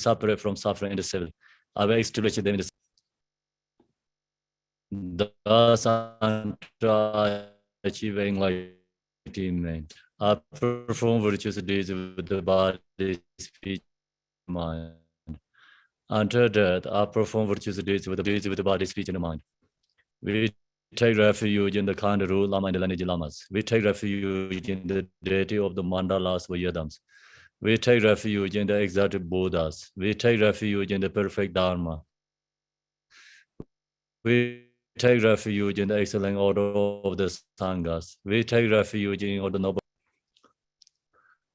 separate from suffering and civil. I will extinguish them in the thus achieving enlightenment. I perform virtuous deeds with the body, speech, mind. Until death, I perform virtuous deeds with the body, speech, and mind. We take refuge in the kind rule Lama and the lineage Lamas. We take refuge in the deity of the mandalas or yadams. We take refuge in the exalted Buddhas. We take refuge in the perfect Dharma. We take refuge in the excellent order of the Sanghas. We take refuge in all the noble.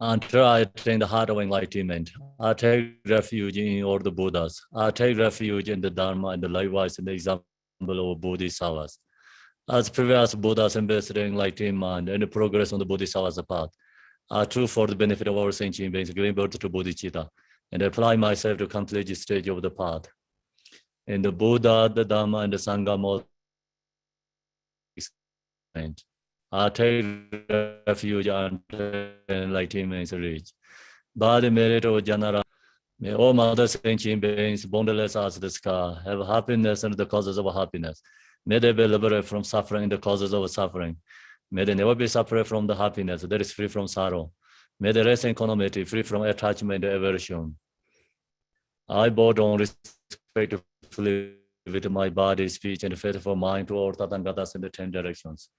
Until I attain the heart of enlightenment, I take refuge in all the Buddhas. I take refuge in the Dharma and the likewise in the example of Bodhisattvas. As previous Buddhas ambassador enlightenment and the progress on the Bodhisattva's path are true for the benefit of our sentient beings, giving birth to Bodhicitta, and apply myself to complete this stage of the path. In the Buddha, the Dhamma, and the Sangha most I take refuge until enlightenment is reached. By the merit of Janara, may all mother sentient beings, boundless as the sky, have happiness and the causes of happiness. May they be liberated from suffering and the causes of suffering. May they never be separate from the happiness that is free from sorrow. May they rest in equanimity, free from attachment and aversion. I bow down respectfully with my body, speech, and faithful mind to all Tathangatas in the 10 directions.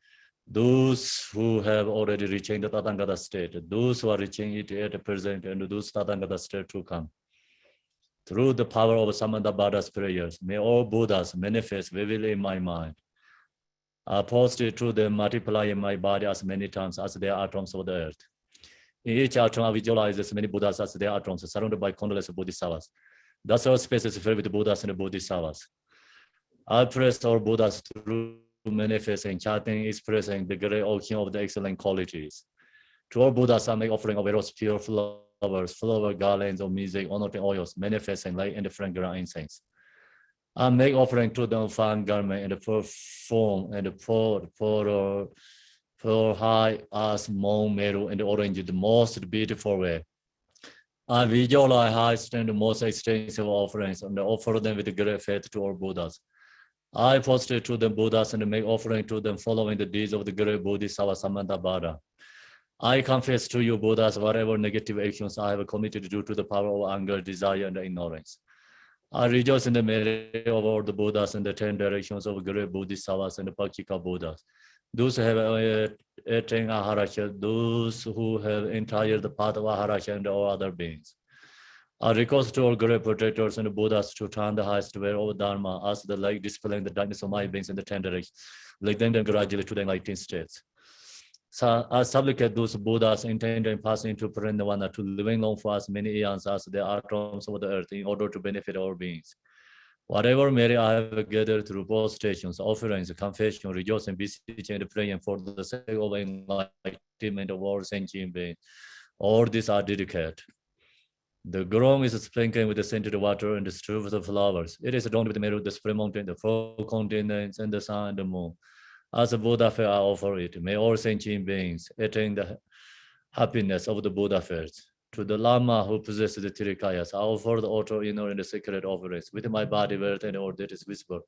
Those who have already reached the Tathangata state, those who are reaching it at the present, and those Tathangata state to come. Through the power of Samantabhada's prayers, may all Buddhas manifest vividly in my mind. I post it to them, multiply in my body as many times as there are atoms of the earth. In each atom, I visualize as many Buddhas as there are atoms, surrounded by countless Bodhisattvas. Thus, our space is filled with Buddhas and Bodhisattvas. I praise all Buddhas through manifesting, chanting, expressing the great ocean of the excellent qualities. To all Buddhas, I make offering of various pure flowers, flower garlands of music, honoring oils, manifesting light and fragrant incense. I make offering to them fine garment and perform and pour high as Mount Meru and orange, the most beautiful way. I visualize high stand the most extensive offerings and offer them with great faith to all Buddhas. I prostrate to the Buddhas and make offering to them following the deeds of the great Bodhisattva Samantabhada. I confess to you, Buddhas, whatever negative actions I have committed due to the power of anger, desire, and ignorance. I rejoice in the merit of all the Buddhas and the 10 directions of great Bodhisattvas and the Pakika Buddhas. Those who have attained Aharasya, those who have entered the path of Aharasya and all other beings. I request to all great protectors and the Buddhas to turn the highest way of Dharma as the light dispelling the darkness of my beings in the 10 directions, leading them gradually to the enlightened states. So I supplicate those Buddhas intending passing into Parinirvana to living long for as many eons as there are atoms of the earth in order to benefit all beings. Whatever merit I have gathered through prostrations, offerings, confession, rejoicing, beseeching, and praying for the sake of enlightenment of all sentient beings, all these are dedicated. The ground is sprinkled with the scented water and the strewn with the flowers. It is adorned with the merit of the spring mountain, the 4 continents, and the sun and the moon. As a Buddha fair, I offer it. May all sentient beings attain the happiness of the Buddha fairs. To the Lama who possesses the Tirikayas, I offer the outer, inner, and the sacred offerings with my body, wealth, and all that is whispered.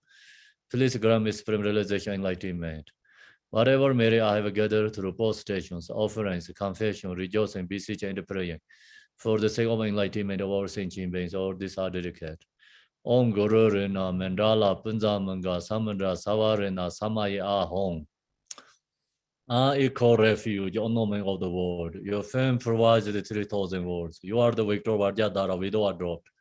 Please grant me supreme realization and enlightenment. Whatever merit I have gathered through prostrations, offerings, confession, rejoicing, beseeching, and praying, for the sake of enlightenment of all sentient beings, all these are dedicated. Om Guru Rena Mandala Punzamanga Samandra Savarena Samaya Ahong. I equal refuge, unknowing of the world. Your fame provides the 3,000 words. You are the victor Vajradhara, widow adopted.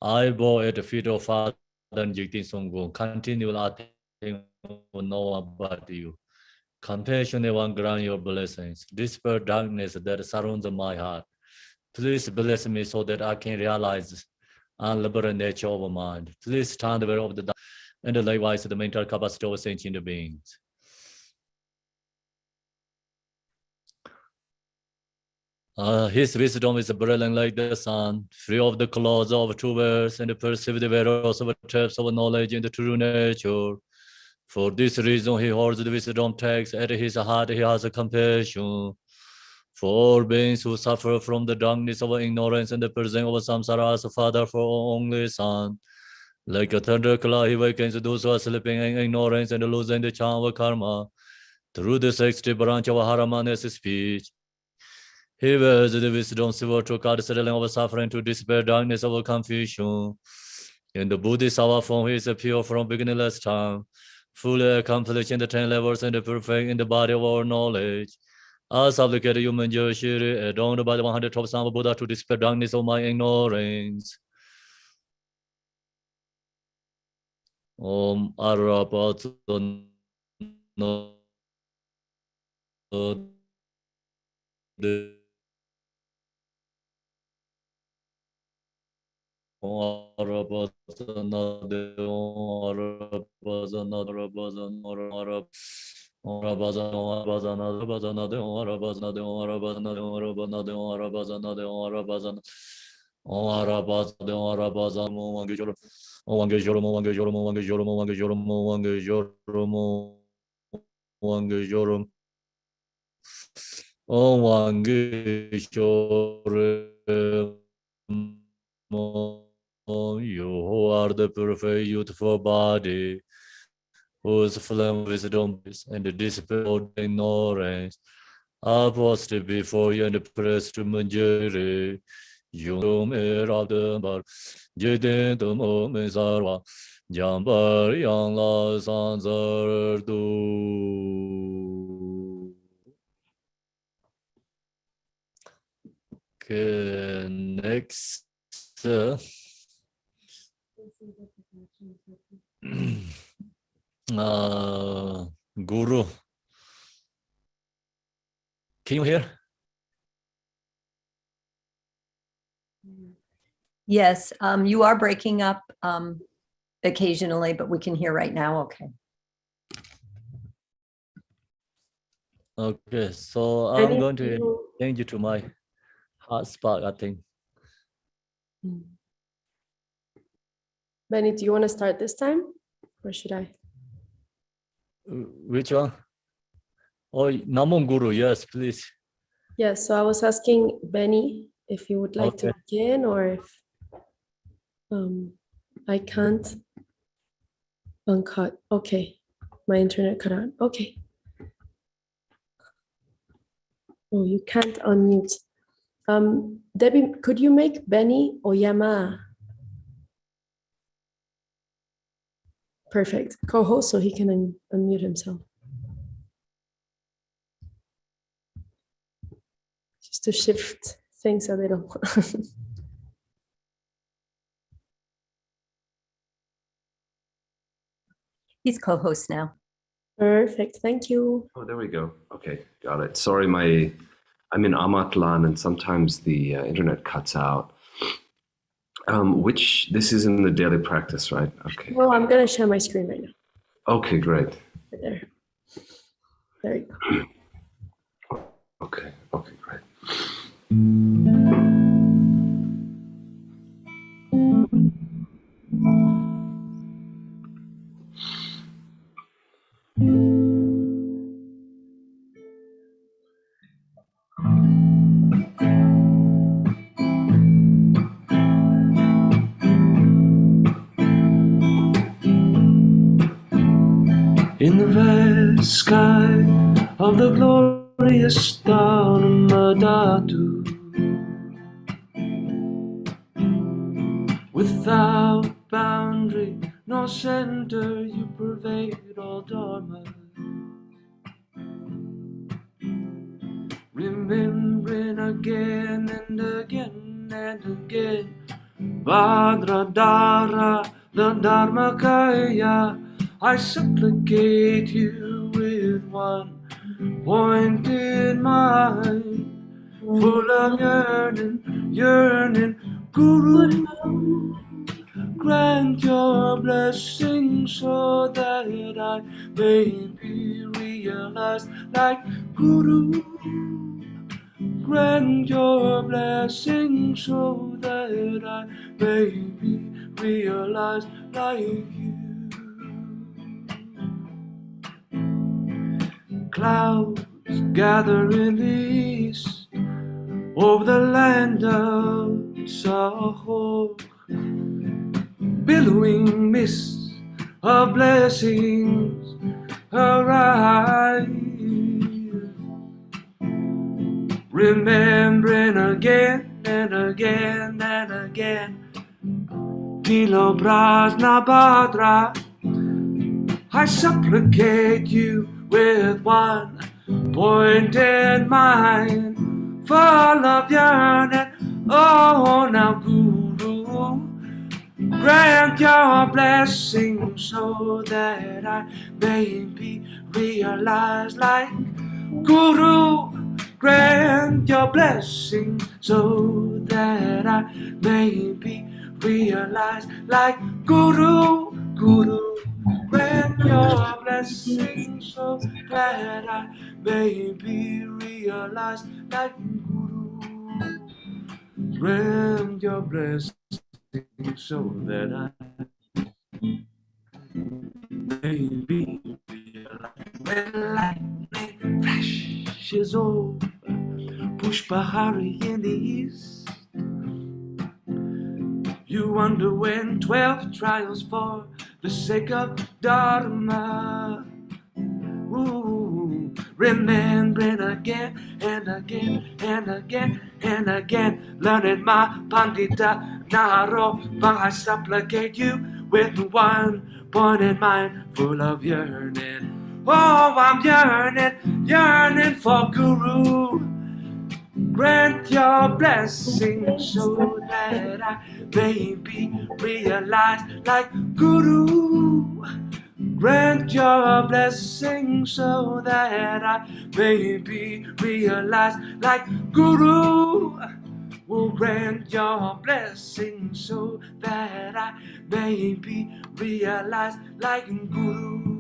I bow at the feet of Father Jigtin Songgung, continual acting of no one but you. Compassionate one, grant your blessings. Dispel darkness that surrounds my heart. Please bless me so that I can realize unlimited nature of mind. Please turn the way of the dark and likewise the mental capacity of sentient beings. His wisdom is brilliant like the sun, free of the clouds of two worlds, and perceive the various of types of knowledge in the true nature. For this reason, he holds the wisdom text at his heart. He has a compassion. For all beings who suffer from the darkness of ignorance and the prison of samsara, as a father for our only son. Like a thunderclap, he wakens those who are sleeping in ignorance and losing the charm of karma. Through the 60 branch of Haraman's speech, he wears the wisdom silver to cut the settling of suffering, to dispel darkness of confusion. In the Buddhist hour form, he is pure from beginningless time, fully accomplished in the 10 levels and perfect in the body of our knowledge. I supplicate human Yoshiri, adorned by the 112 Son of Buddha, to dispel darkness of my ignorance. Om Arapato you are the perfect youthful body, whose flame wisdom and the dispelled ignorance. I posted before you and pressed to Manjari. Yum Eradambar, Jedintum Mizarwa, Jambar Yang La Sanzardu. Okay, next. Guru. Can you hear? Yes, you are breaking up occasionally, but we can hear right now. Okay. Okay, so I'm going to change it to my hotspot, I think. Benny, do you want to start this time or should I? Which one? Oh, Namon Guru, yes, please. Yes, so I was asking Benny if you would like to begin or if I can't uncut. Okay, my internet cut out. Okay. Oh, you can't unmute. Debbie, could you make Benny Oyama perfect co-host so he can unmute himself? Just to shift things a little. He's co-host now. Perfect, thank you. Oh, there we go. Okay, got it. Sorry, I'm in Amatlan and sometimes the internet cuts out. This is in the daily practice, right? Okay. Well, I'm gonna share my screen right now. Okay, great. Right there. There you go. Okay, great. In the vast sky of the glorious dawn Madatu, without boundary nor center, you pervade all dharma. Remembering again and again and again, Vadradara, the Dharmakaya, I supplicate you with one pointed mind, full of yearning, Guru, grant your blessing so that I may be realized like Guru. Grant your blessing so that I may be realized like you. Clouds gather in the east, over the land of Sahor, billowing mists of blessings arise, remembering again and again and again. Dilo Brasna Badra, I supplicate you with one point in mind, full of yearning. Oh, now Guru, grant your blessing so that I may be realized like Guru. Grant your blessing so that I may be realized like Guru. Guru, grant your blessing so that I may be realized like Guru. Grant your blessing so that I may be realized when lightning flashes over Pushpahari in the east. You underwent 12 trials for the sake of Dharma. Ooh, remembering again and again and again and again, learning my Pandita Naro. I supplicate you with one point in mind, full of yearning. Oh, I'm yearning, yearning for Guru. Grant your blessing so that I may be realized like Guru. Grant your blessing so that I may be realized like Guru. Oh, grant your blessing so that I may be realized like Guru.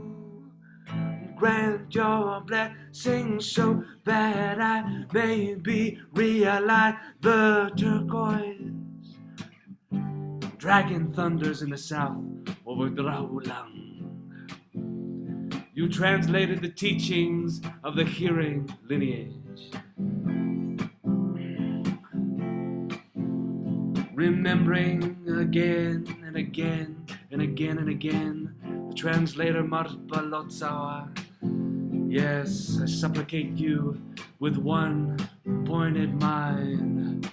Grant your blessing so that I may be realized. The turquoise dragon thunders in the south over Draulang. You translated the teachings of the hearing lineage, remembering again and again and again and again the translator Marpa Lotsawa. Yes, I supplicate you with one pointed mind,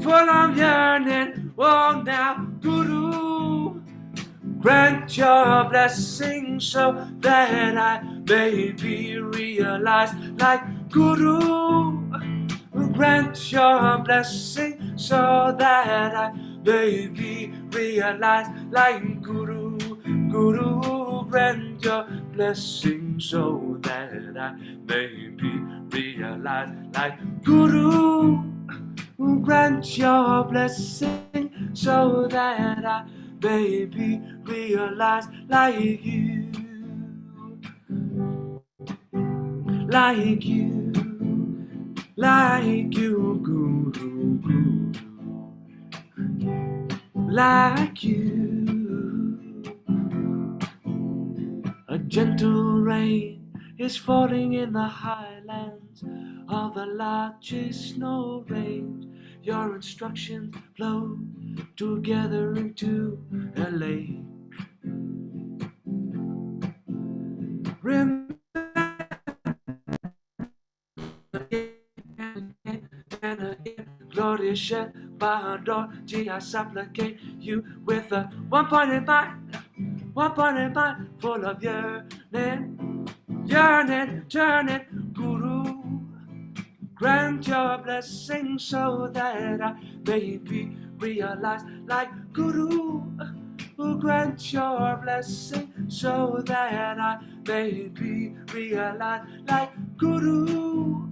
full of yearning. Oh, now, Guru, grant your blessing so that I may be realized like Guru. Grant your blessing so that I may be realized like Guru. Guru, grant your blessing so that I may be realized like Guru. Grant your blessing so that I may be realized like you. Like you, like you, Guru, Guru, like you. A gentle rain is falling in the highlands of the largest snow range. Your instructions flow together into a lake. Remember and again, glorious Shepherd, I supplicate you with a one point in mind, full of yearning, yearning, turning, Guru. Grant your blessing so that I may be realized like Guru. Grant your blessing so that I may be realized like Guru.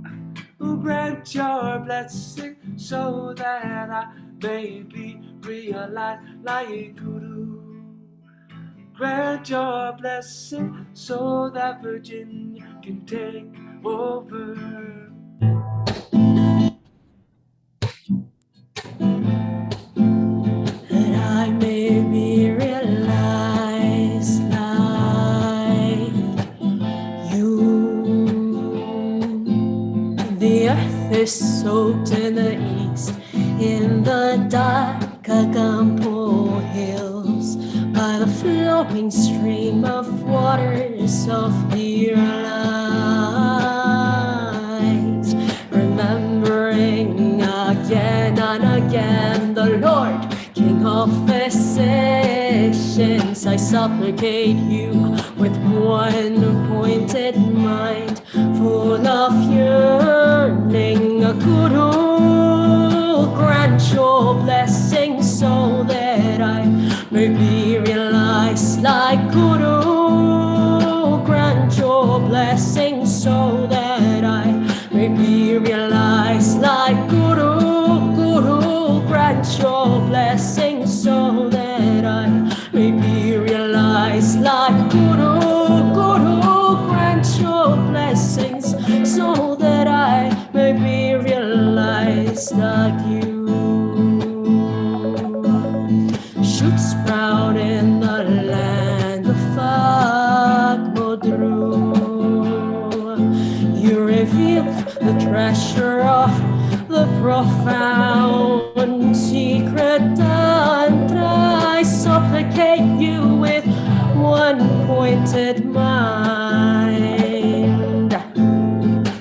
Grant your blessing so that I may be realized like Guru. Grant your blessing so that Virginia can take over. That I may be realized like you. The earth is is soaked in the east, in the dark Kagampo hills, by the flowing stream of waters softly lies, remembering again and again the Lord, King of physicians. I supplicate you with one pointed mind, full of yearning. Guru, grant your blessing so that I may be realized like Guru. Grant your blessing so that I may be realized like Guru. Guru, grant your blessing so that I may be realized like Guru. Guru, grant your blessings so that I may be realized like you. Shoot sprout in the land of Agmodru. You reveal the treasure of the profound secret tantra. I supplicate you with one pointed mind,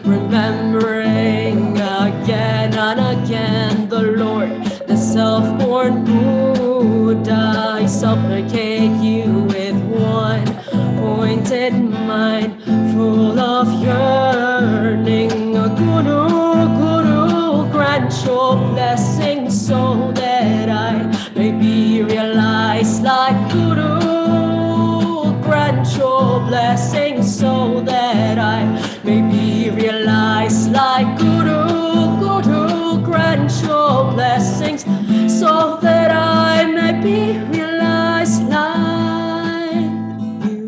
remembering again and again the Lord, the self-born Buddha. I supplicate you with one pointed mind, full of yearning. Guru, Guru, grant your blessing so that I may be realized like Guru. Grant your blessing so that I may be realized like Guru. Guru, grant your blessings so that I may be realized like you.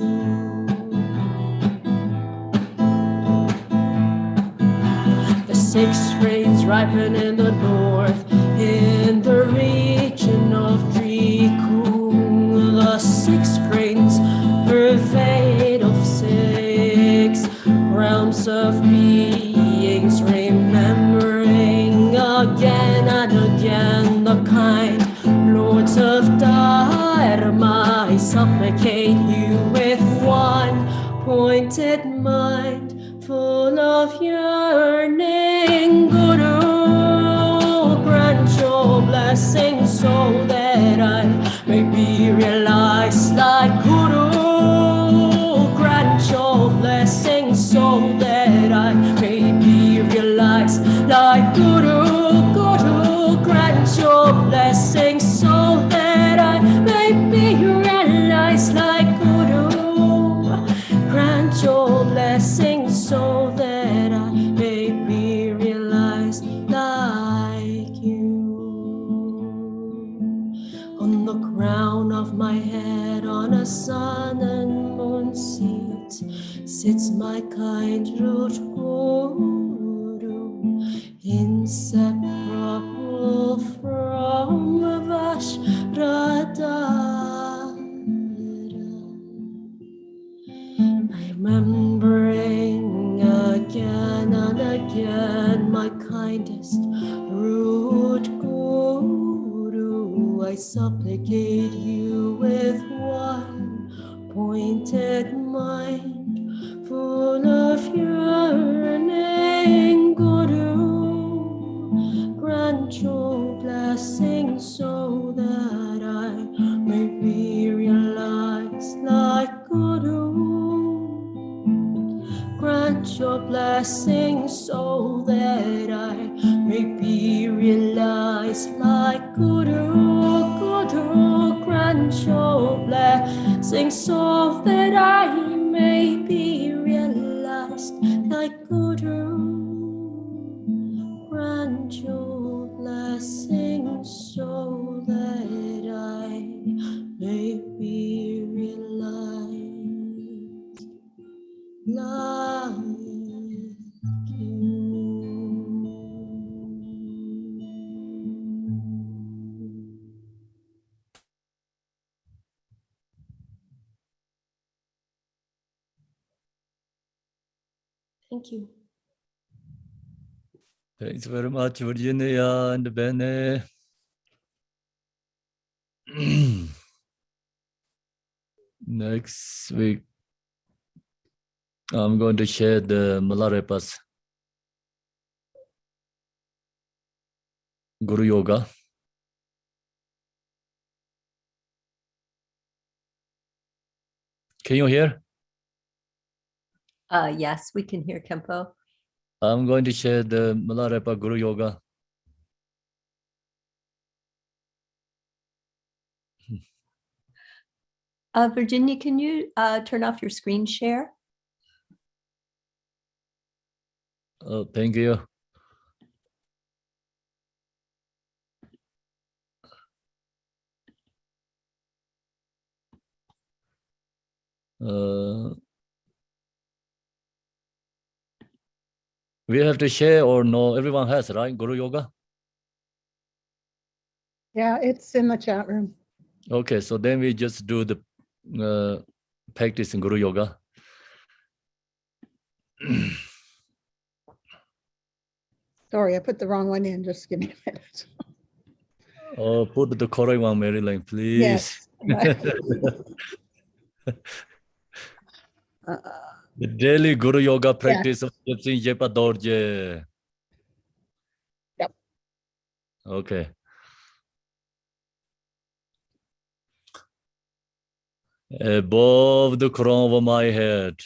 The 6 grains ripen in the north, in the region of Drikung. The 6 grains pervade of 6 realms of beings, remembering again and again the kind lords of Dharma. I supplicate you with one pointed mind, full of yearning. Guru, grant your blessing so that I may be realized like Guru. Grant your blessing so that I may be realized like Guru. Guru, grant your blessing so that I may be realized like Guru. Grant your blessing so that I may be realized like you. On the crown of my head, on a sun and moon seat, sits my kind root Guru, inseparable from Vajradhara. Remembering again and again my kindest root Guru, I supplicate you with one pointed mind, full of yearning. Guru, grant your blessing so that I may be realized like Guru. Grant your blessing so that I may be realized like Guru. Guru, grant your blessing so that I may be realized like Guru. Grant your blessing so that I may be realized like you. Thank you. Thanks very much, Virginia and Benne. Next week, I'm going to share the Milarepa's Guru Yoga. Can you hear? Yes, we can hear Kempo. I'm going to share the Milarepa Guru Yoga. Virginia, can you turn off your screen share? Oh, thank you. We have to share or no? Everyone has, right? Guru Yoga? Yeah, it's in the chat room. Okay, so then we just do the practice in Guru Yoga. Sorry, I put the wrong one in. Just give me a minute. Oh, put the correct one, Marilyn, please. Yes. The daily Guru Yoga practice of Jepsin Jepa Dorje. Yep. Okay. Above the crown of my head,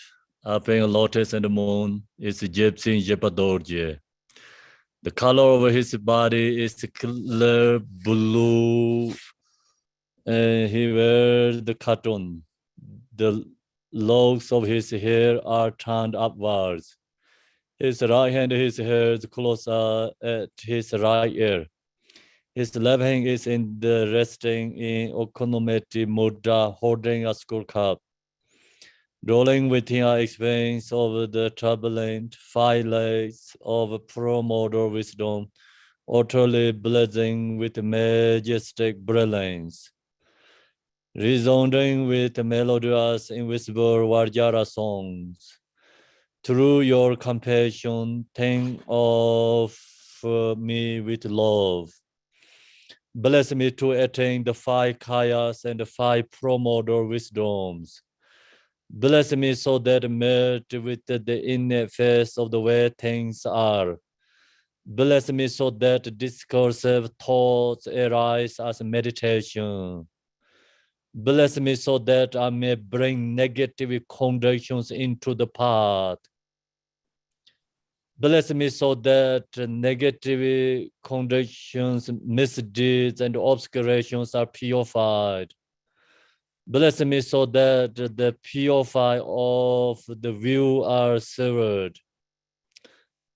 up in a lotus and the moon, is Jepsin Jepa Dorje. The color of his body is clear blue, and he wears the cotton. The locks of his hair are turned upwards. His right hand, his hair is closer at his right ear. His left hand is in the resting in okonometi mudra, holding a skull cup. Rolling within an expanse of the turbulent firelights of primordial wisdom, utterly blazing with majestic brilliance. Resounding with melodious invisible Vajra songs. Through your compassion, think of me with love. Bless me to attain the 5 kayas and the 5 primordial wisdoms. Bless me so that melt with the inner face of the way things are. Bless me so that discursive thoughts arise as meditation. Bless me so that I may bring negative conditions into the path. Bless me so that negative conditions, misdeeds, and obscurations are purified. Bless me so that the purify of the view are severed.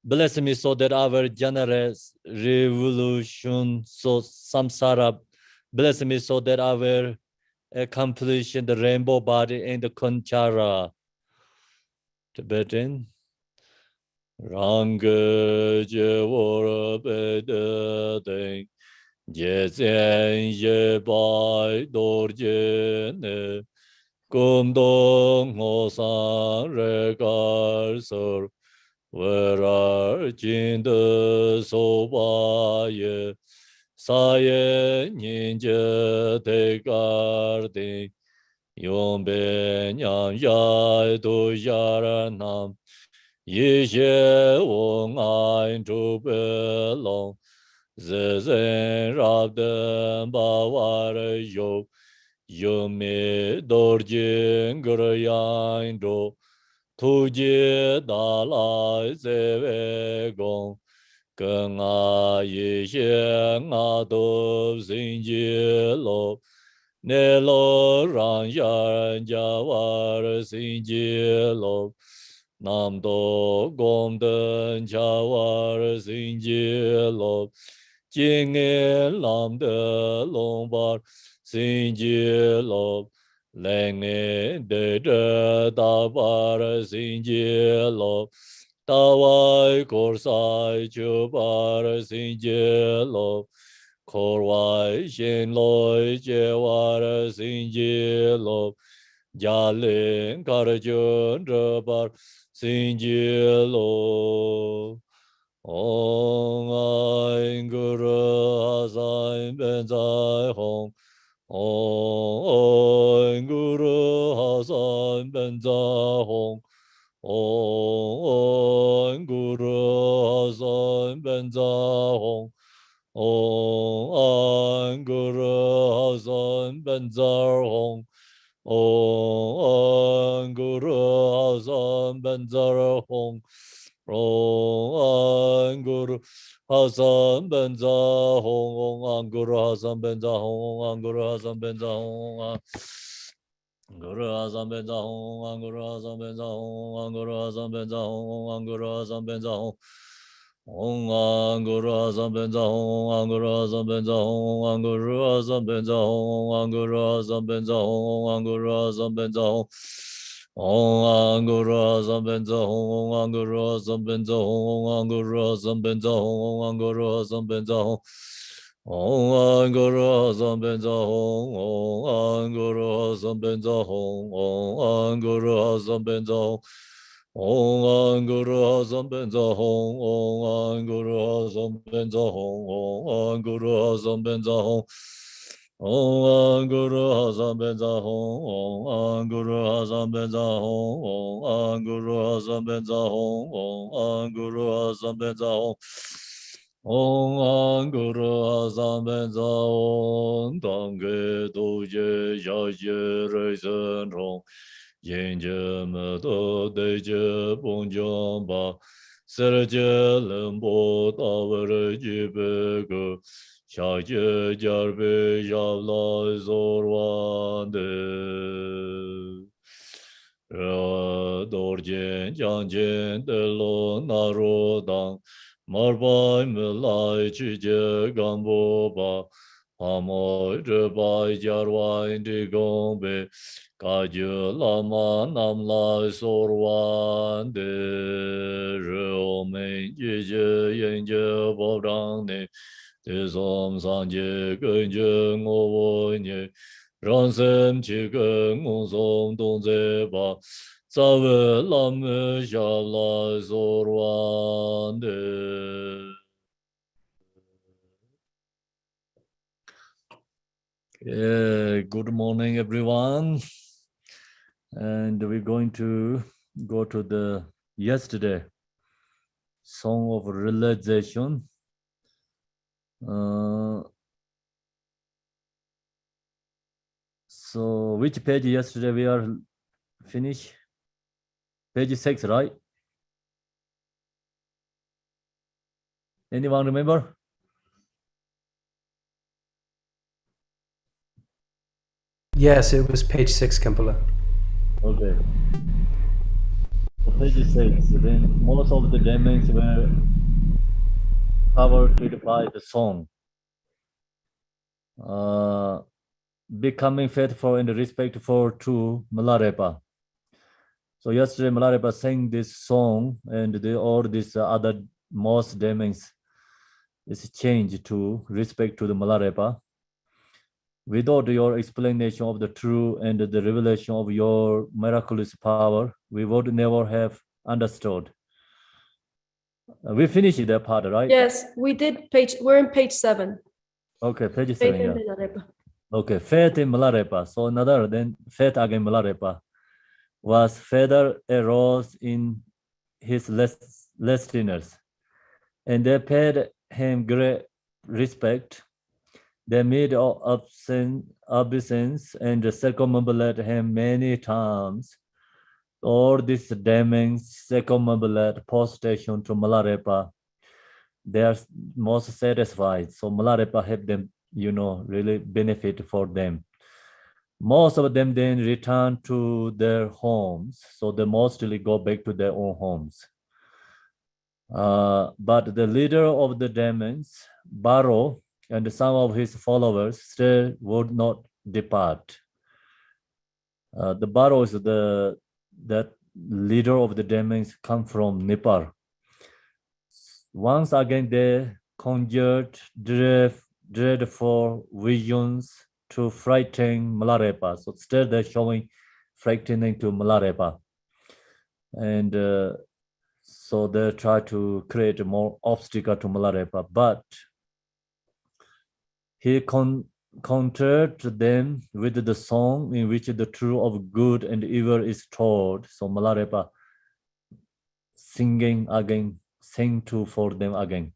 Bless me so that our generous revolution, so samsara, bless me so that I will accomplish the rainbow body and the conchara. Tibetan. Ranga jevora bedeng, jezen jebai dorjene, kumdong hosan regal sor, verar jinde sobaye, saye ninja tegarding, yombe nyam yai do yaranam, Ye wong ein to belong, zezen rab den ba war yo, yo me dorjin guryan do, tuje da lai zewe gong, gen a ye nga do zin je lo, ne lo ran yan ja war zin je lo, Nam do gom den cha war sin ji lo, jing e lam de long bar sin ji lo, leng e de da bar sin ji lo, da wai kor sai chu bar sin ji lo, kor wai shin loi je war sin ji lo, ja len kar jun bar Sinjilo Ong Ain Guru Hasan Ben Zai Hong. Ong Guru Hasan Ben Zai Hong. Ong Guru Hasan Ben Zai Hong. Ong Guru Hasan Ben Zai Hong. Ong Guru Hasan Ben Zai Hong. Ong Guru Hasan Ben Zai Hong. Ong Guru Hasan Ben Zai Hong. Ong Guru Hasan Ben Zai Hong. Guru Hasan Ben Zai Hong. Guru Hasan Ben Zai Hong. Guru Hasan Ben Zai Hong. Guru Hasan Ben Zai Hong. Om Guru Hasan Ben Zai Hong. Guru Hasan Ben Zai Hong. Guru Hasan Ben Zai Hong. Guru Hasan Ben Zai Hong. Guru Hasan Ben Zai Hong. Om Guru Hasan Ben Zai Hong. Guru Hasan Ben Zai Hong. Guru Hasan Ben Zai Hong. Guru Hasan Ben Zai Hong. Om Guru Hasan Ben Zai Hong. Om Guru Hasan Ben Zai Hong. Om Guru Hasan Ben Zai Hong. Om Guru Hasan Ben Zai Hong. Om Guru Hasan Ben Zai Hong. Om Guru Hasan Ben Zai Hong. Om Guru Hasan Ben Zai Hong. Om Guru Hasan Ben Zai Hong. Om Guru Hasan Ben Zai Hong. Om Guru Hasan Ben Zai Hong. Om Guru Hasan Ben Zai Hong. Tang Ge Du Ye Ya Ye Rei Sen Rong. Yin Je Me Do De Je Bong Jiang Ba. Ser Je Len Bo Da We Re Ji Be Ge. Xia Ye Jar Be Ya Lai Zor Wan De. Dor Jian Jiang Jian De Lo Na Ro Dang. Mar Bai Me Lai Chi Je Gan Bo Ba. Pa Mo Zhe Bai Jar Wai Di Gong Be. Ka Je La Ma Nam Lai Sor Wan De. Re O Men Ji Je Yin Je Bo Dang Ne. Te Som San Je Gen Je Ngo Wo Nye. Ran Sem Chi Gen Ngong Song Dong Ze Ba. Za We Lam Me Sha Lai Sor Wan De. Good morning, everyone. And we're going to go to the yesterday song of realization. So which page yesterday we are finished? Page 6, right? Anyone remember? Yes, it was page 6, Kampala. Okay. So page 6, then most of the domains were covered by the song. Becoming faithful and respectful to Milarepa. So yesterday Milarepa sang this song, and all these other most domains is changed to respect to the Milarepa. Without your explanation of the truth and the revelation of your miraculous power, we would never have understood. We finished that part, right? Yes, we did we're in page 7. Okay, page Faith 7, in yeah. Milarepa. Okay, faith in Milarepa. So another, then faith again Milarepa was feather arose in his listeners, and they paid him great respect. They made obeisance and circumambulate him many times. All these demons circumambulate prostration to Milarepa. They are most satisfied. So Milarepa helped them, really benefit for them. Most of them then return to their homes. So they mostly go back to their own homes. But the leader of the demons, Baro, and some of his followers still would not depart. The Baro is that leader of the demons come from Nepal. Once again, they conjured dreadful visions to frighten Milarepa. So still they're showing frightening to Milarepa. And So they try to create more obstacle to Milarepa, but he countered them with the song in which the truth of good and evil is told. So Milarepa singing again, sing to for them again.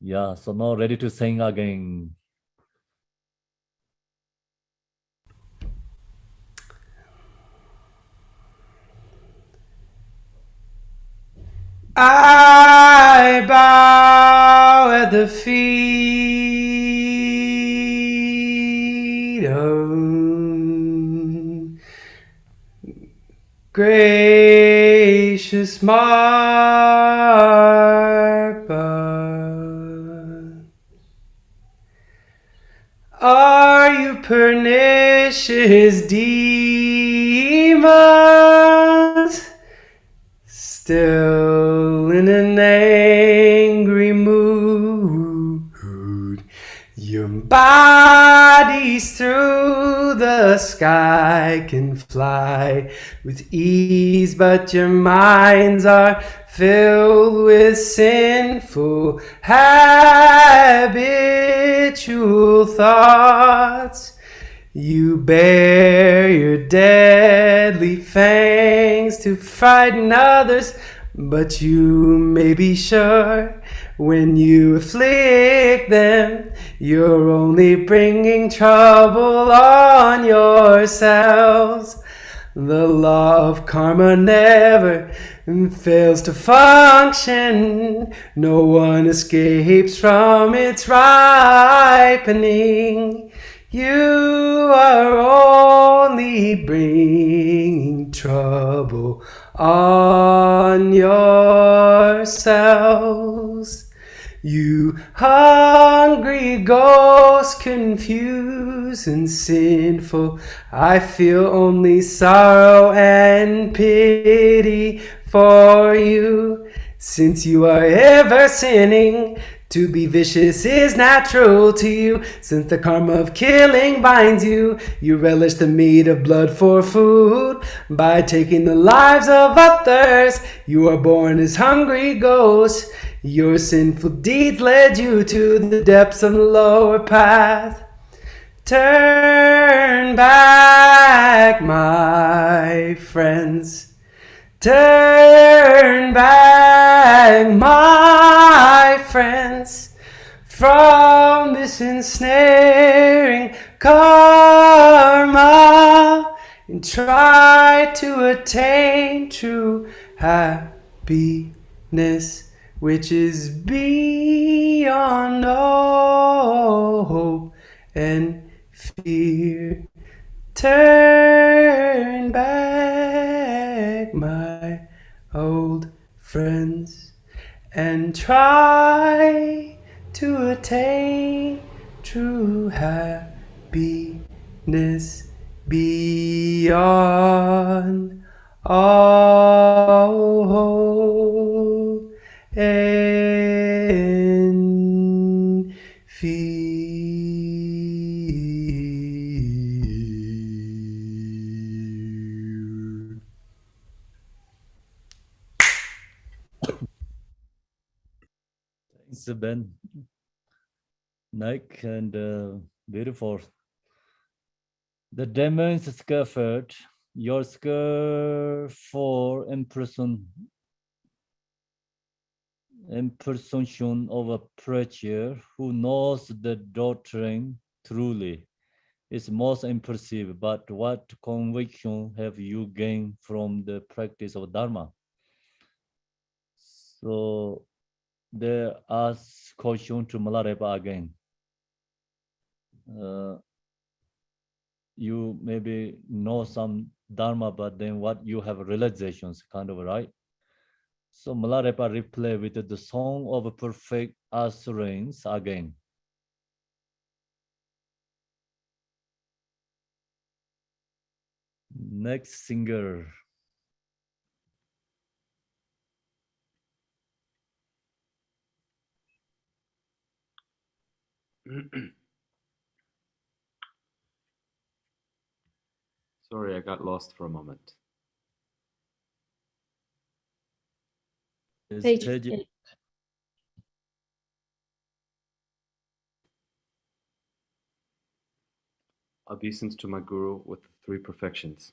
Yeah, so now ready to sing again. I bow at the feet of gracious Marpa. Are you pernicious demons? Still in an angry mood, your bodies through the sky can fly with ease, but your minds are filled with sinful habitual thoughts. You bare your deadly fangs to frighten others, but you may be sure when you afflict them, you're only bringing trouble on yourselves. The law of karma never fails to function. No one escapes from its ripening. You are only bringing trouble on yourselves. You hungry ghosts, confused and sinful, I feel only sorrow and pity for you. Since you are ever sinning, to be vicious is natural to you. Since the karma of killing binds you, you relish the meat of blood for food. By taking the lives of others, you are born as hungry ghosts. Your sinful deeds led you to the depths of the lower path. Turn back, my friends. Turn back, my friends, from this ensnaring karma, and try to attain true happiness, which is beyond all hope and fear. Turn back, my old friends, and try to attain true happiness beyond all hope and fear. Thanks, Ben. Nice and beautiful. The demons scaffold your skirt for impersonation of a preacher who knows the doctrine truly is most impressive. But what conviction have you gained from the practice of Dharma? So they ask question to Milarepa again. You maybe know some Dharma, but then what you have realizations, kind of, right? So Milarepa replay with the song of perfect assurance again. Next singer. Sorry, I got lost for a moment. Page page 8. Obeisance to my guru with the 3 perfections.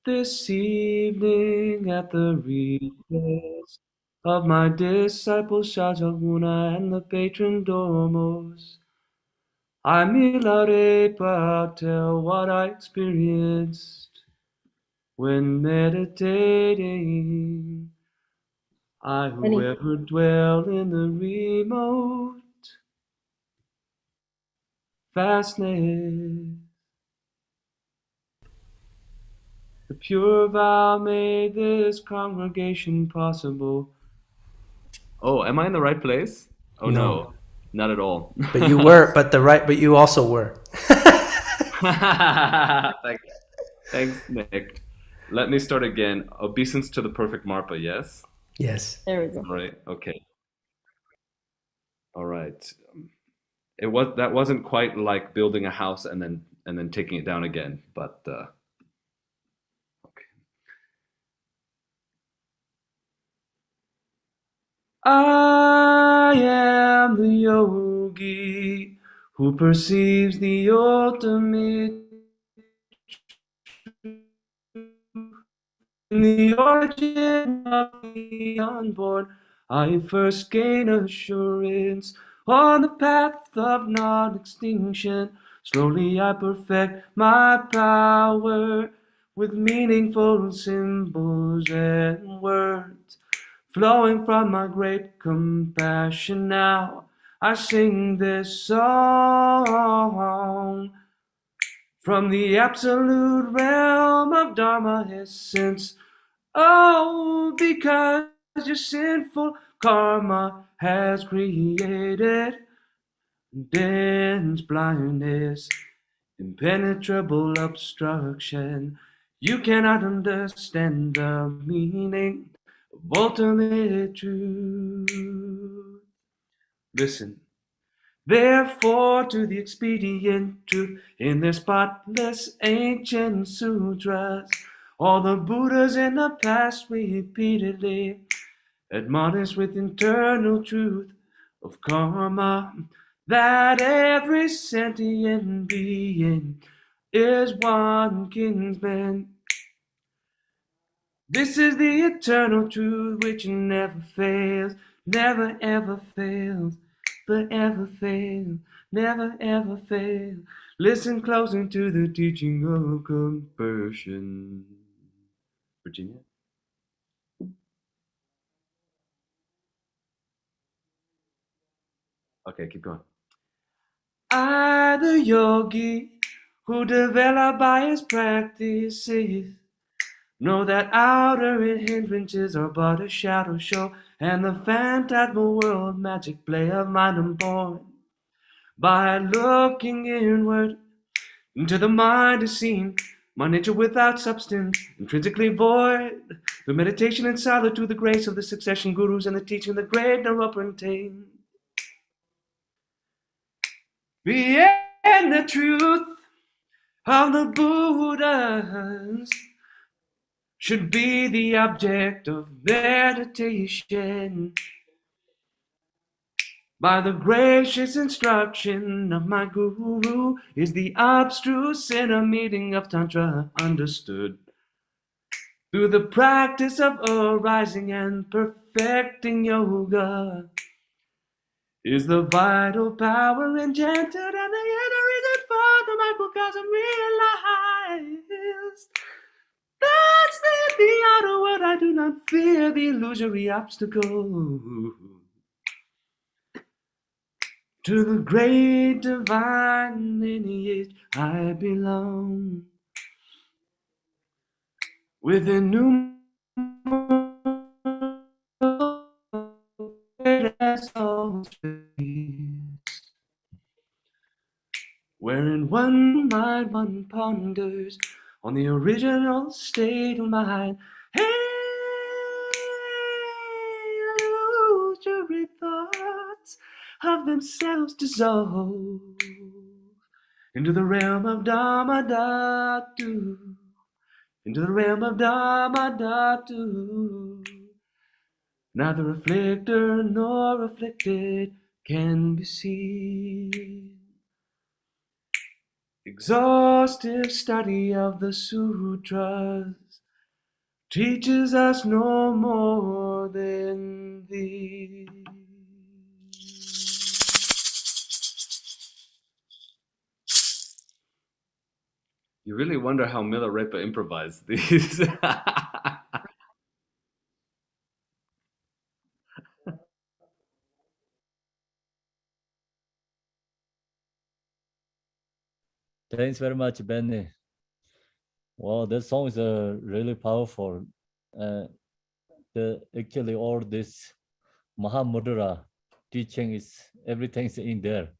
This evening at the request of my disciple Shajaguna and the patron Dormos, I Milarepa tell what I experienced when meditating. I who ever dwell in the remote fastness, the pure vow made this congregation possible. Oh, am I in the right place? Oh no, not at all. But you were, but you also were. Thanks, Nick. Let me start again. Obeisance to the perfect Marpa, yes? Yes. There we go. All right, okay. All right. That wasn't quite like building a house and then taking it down again, but okay. I am the yogi who perceives the ultimate in the origin of the unborn. I first gain assurance on the path of non-extinction. Slowly I perfect my power with meaningful symbols and words flowing from my great compassion. Now I sing this song from the absolute realm of Dharma essence. Oh, because your sinful karma has created dense blindness, impenetrable obstruction. You cannot understand the meaning of ultimate truth. Listen. Therefore, to the expedient truth in their spotless ancient sutras, all the Buddhas in the past repeatedly admonish with internal truth of karma that every sentient being is one kinsman. This is the eternal truth which never fails, never ever fails, forever fail, never ever fail. Listen closely to the teaching of compassion. Virginia? Okay, keep going. I, the yogi, who developed by his practices, know that outer hindrances are but a shadow show, and the phantasmal world magic play of mind unborn. By looking inward into the mind is seen, my nature without substance, intrinsically void. Through meditation and solitude, the grace of the succession gurus and the teaching of the great Naropantain. Beyond the truth of the Buddhas should be the object of meditation. By the gracious instruction of my guru is the abstruse inner meaning of Tantra understood. Through the practice of arising and perfecting yoga is the vital power engendered, and the inner reason for the microcosm realized. That's the outer world. I do not fear the illusory obstacle. To the great divine lineage I belong. With innumerable souls, wherein one mind, one ponders on the original state of mind. Illusory thoughts of themselves dissolve into the realm of Dharma Dhatu. into the realm of Dharma Dhatu. Neither afflictor nor afflicted can be seen. Exhaustive study of the sutras teaches us no more than these. You really wonder how Milarepa improvised these. Thanks very much, Benny. Wow, that song is really powerful. Actually, all this Mahamudra teaching is everything's in there.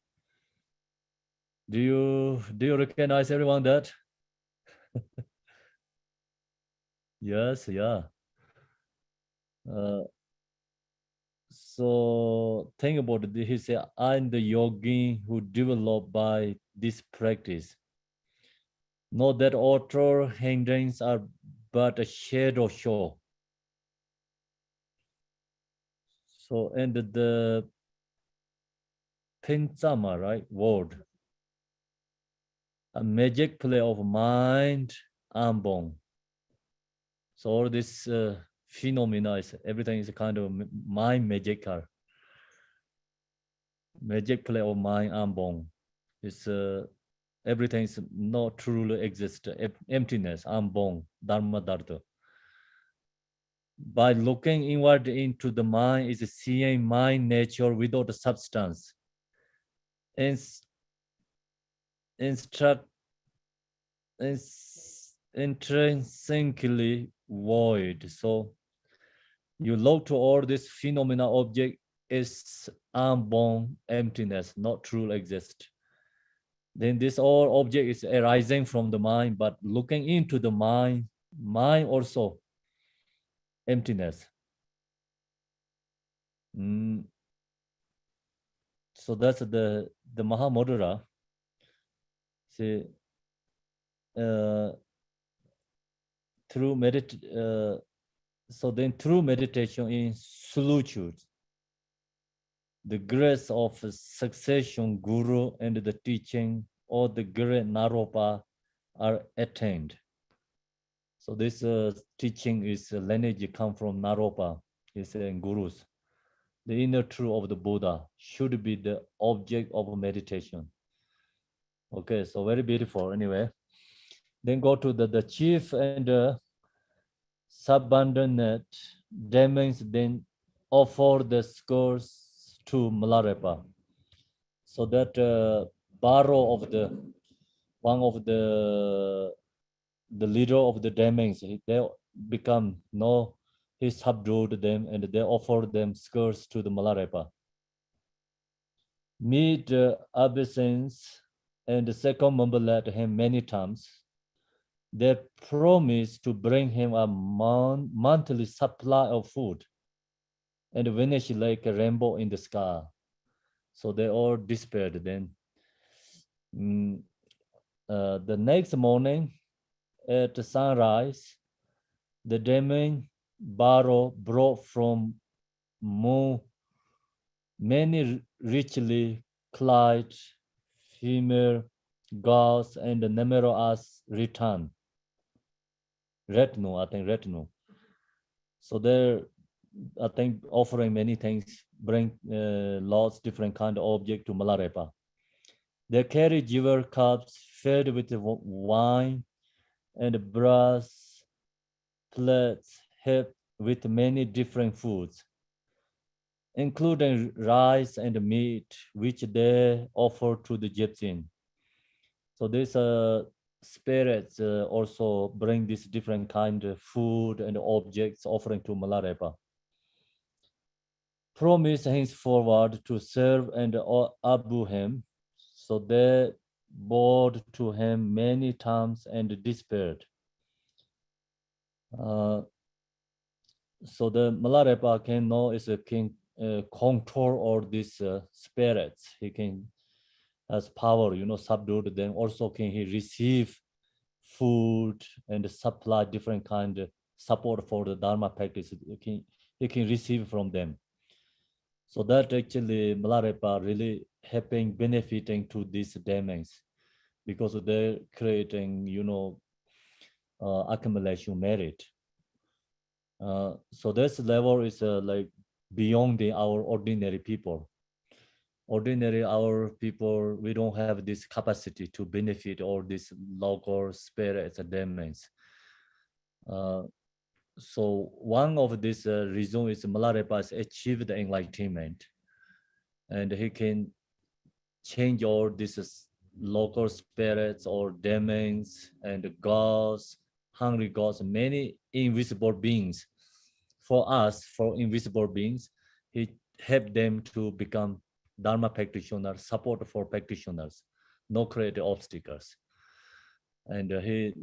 Do you recognize everyone that? Yes, yeah. So think about it. He said, I'm the yogi who developed by this practice. Know that outer hindrances are but a shadow show. So, and the Pinchama, right, word, a magic play of mind, ambon. So all this phenomena is, everything is a kind of mind magical. Magic play of mind, ambon. It's everything is not truly exist. Emptiness, ambon, dharma dharta. By looking inward into the mind is seeing mind nature without substance. Intrinsically void. So you look to all this phenomena object is unborn emptiness, not true exist. Then this all object is arising from the mind, but looking into the mind also emptiness. So that's the Mahamudra. See, through so then through meditation in solitude, the grace of succession guru and the teaching or the great Naropa are attained. So this teaching is lineage come from Naropa, is saying gurus. The inner truth of the Buddha should be the object of meditation. Okay, so very beautiful anyway. Then go to the chief and subordinate demons then offer the scores to Milarepa. So that Baro of one of the leader of the demons, they become he subdued them and they offered them scores to the Milarepa. Meet obeisance and circumambulate him many times. They promised to bring him a monthly supply of food and vanish like a rainbow in the sky. So they all despaired then. The next morning at sunrise, the demon Baro brought from Mu many richly clad female gods and numerous return. Retinue. So they're, I think, offering many things, bring lots different kind of object to Milarepa. They carry jewel cups filled with wine and brass plates heaped with many different foods, including rice and meat, which they offer to the gypsy. So these spirits also bring this different kind of food and objects offering to Milarepa. Promise henceforward to serve and obey him. So they bowed to him many times and despaired. So the Milarepa can know is a king control all these spirits. He can has power, subdued them. Also can he receive food and supply different kind of support for the Dharma practice. He can receive from them. So that actually Milarepa really helping benefiting to these demons because they're creating, accumulation merit. So this level is like beyond our ordinary people. Ordinary our people, we don't have this capacity to benefit all these local spirits and demons. So one of this reason is Milarepa has achieved enlightenment, and he can change all these local spirits or demons and gods, hungry gods, many invisible beings. For us, for invisible beings, he helped them to become Dharma practitioners, support for practitioners, no create obstacles. And he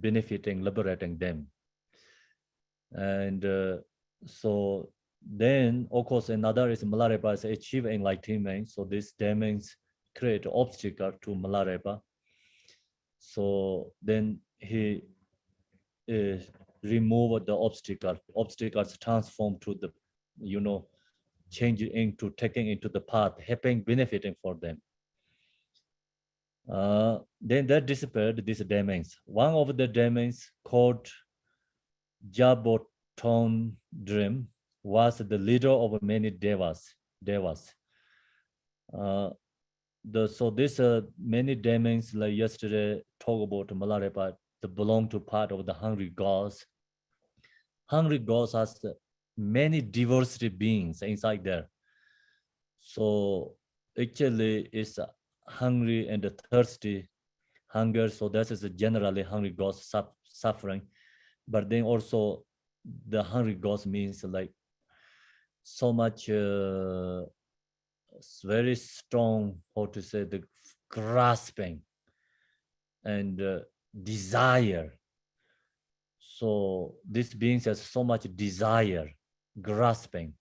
benefiting, liberating them. And so then, of course, another is Milarepa is achieve enlightenment. So these demons create obstacle to Milarepa. So then he remove the obstacle. Obstacles transform to the, change into taking into the path, helping, benefiting for them. Then that disappeared, these demons. One of the demons called Jaboton Dream was the leader of many devas. So this many demons like yesterday talk about Milarepa, that belong to part of the hungry gods. Hungry gods has many diversity beings inside there. So actually it's hungry and thirsty hunger. So that is generally hungry gods suffering. But then also the hungry gods means like so much very strong, how to say, the grasping and desire. So this being has so much desire, grasping.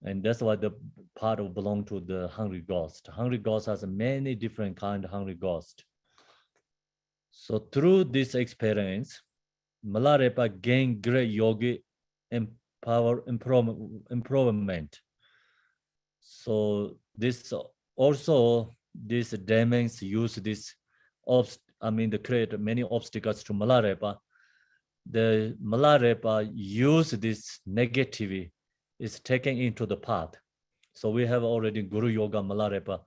And that's why the part of belong to the hungry ghost. Hungry ghost has many different kind of hungry ghost. So through this experience, Milarepa gained great yogi improvement. So this also these demons use this they create many obstacles to Milarepa. The Milarepa use this negativity is taken into the path. So we have already Guru Yoga Milarepa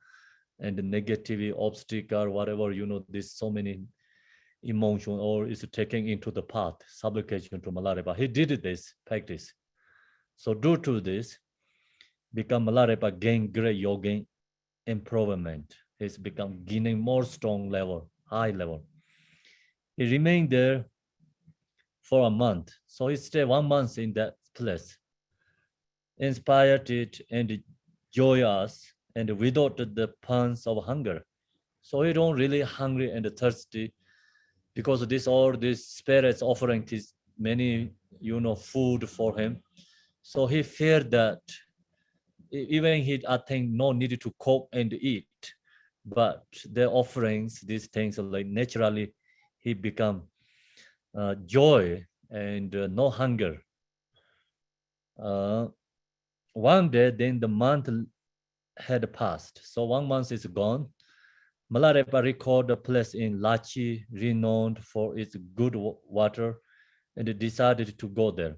and the negativity obstacle, whatever, there's so many emotion or is taken into the path, supplication to Milarepa. He did this practice. So due to this, become Milarepa gain great yoga improvement. He's become gaining more strong level, high level. He remained there for a month. So he stayed 1 month in that place. Inspired it and joy us and without the pangs of hunger. So he don't really hungry and thirsty because all these spirits offering this many, food for him. So he feared that even I think no needed to cook and eat, but the offerings, these things are like naturally he become joy and no hunger. One day, then the month had passed. So 1 month is gone. Milarepa recalled a place in Lachi renowned for its good water and decided to go there.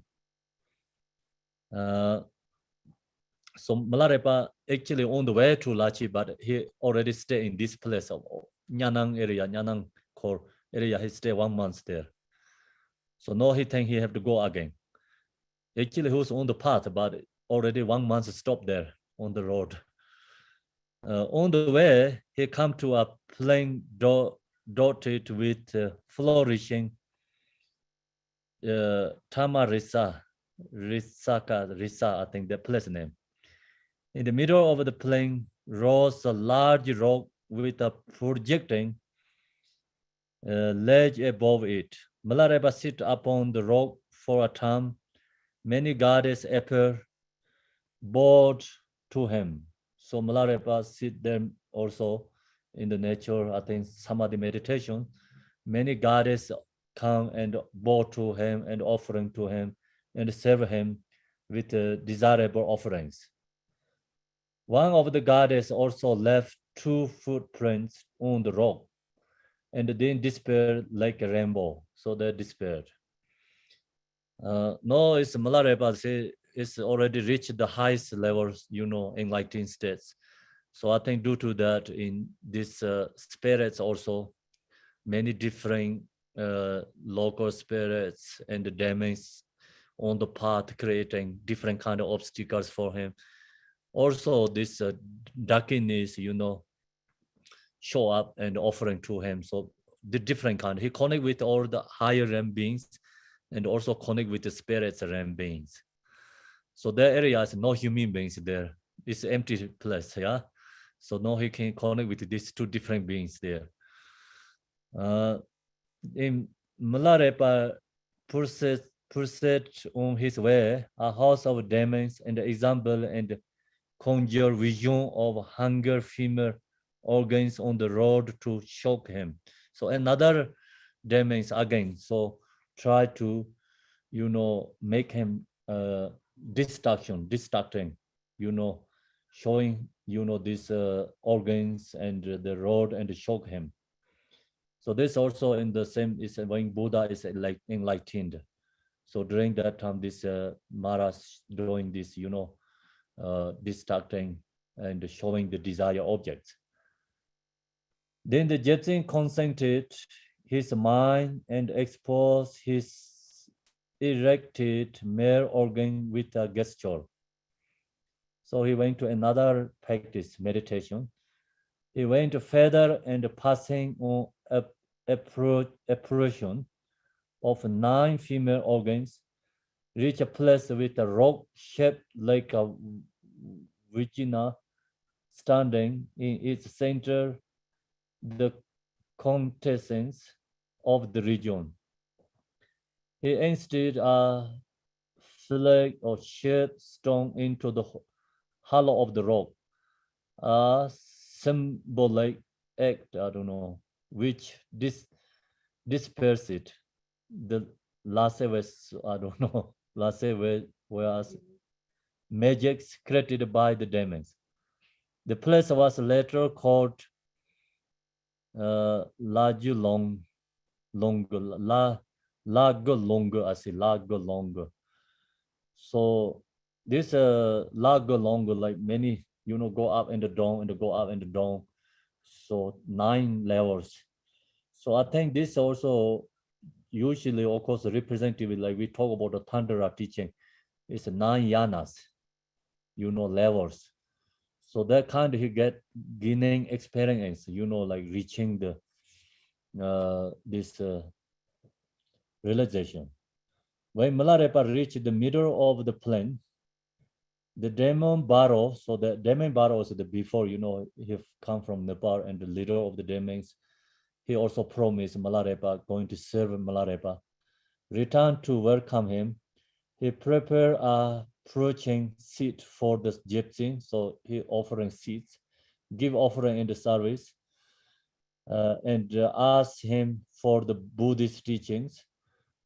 So Milarepa actually on the way to Lachi, but he already stayed in this place of Nyanang area, Nyanang core area. He stayed 1 month there. So now he think he have to go again. Actually, he was on the path, but already 1 month stopped there on the road. On the way, he come to a plain dotted with flourishing Tamarisa, Risa, I think the place name. In the middle of the plain rose a large rock with a projecting ledge above it. Milarepa sit upon the rock for a time. Many goddesses appear, bowed to him. So Milarepa sit there also in the nature, I think samadhi meditation. many goddesses come and bow to him and offering to him and serve him with desirable offerings. One of the goddesses also left 2 footprints on the rock and then disappeared like a rainbow. So they disappeared. No, it's Milarepa. It's already reached the highest levels, enlightened states. So I think due to that, in these spirits also, many different local spirits and the demons on the path creating different kind of obstacles for him. Also, this darkness, show up and offering to him. So the different kind, he connect with all the higher realm beings and also connect with the spirits realm beings. So that area is no human beings there. It's empty place, yeah. So now he can connect with these 2 different beings there. In Milarepa pursued on his way a house of demons and example and conjure vision of hunger female organs on the road to shock him. So another demons again, so try to, make him distracting, showing, these organs and the road and shock him. So this also in the same is when Buddha is like enlightened. So during that time, this Maharaj doing this, distracting and showing the desired objects. Then the Jetsin concentrated his mind and exposed his erected male organ with a gesture. So he went to another practice, meditation. He went further and passing on apparition of 9 female organs, reach a place with a rock shaped like a vagina standing in its center, the quintessence of the region. He instead a flag or shaped stone into the hollow of the rock, a symbolic act, I don't know, which disperse it. The last was, I don't know, last was magics created by the demons. The place was later called Lagolong, I say Lagolong. So this Lagolong, like many, go up and down and go up and down. So 9 levels. So I think this also usually, of course, representative, like we talk about the Tantra teaching, it's 9 yanas, levels. So that kind of he get gaining experience, like reaching the this realization. When Milarepa reached the middle of the plain, the demon Baro, so the demon Baro is the before, he come from Nepal and the leader of the demons, he also promised Milarepa going to serve Milarepa. Return to welcome him. He prepared a approaching seat for the gypsy, so he offering seats, give offering in the service, and ask him for the Buddhist teachings.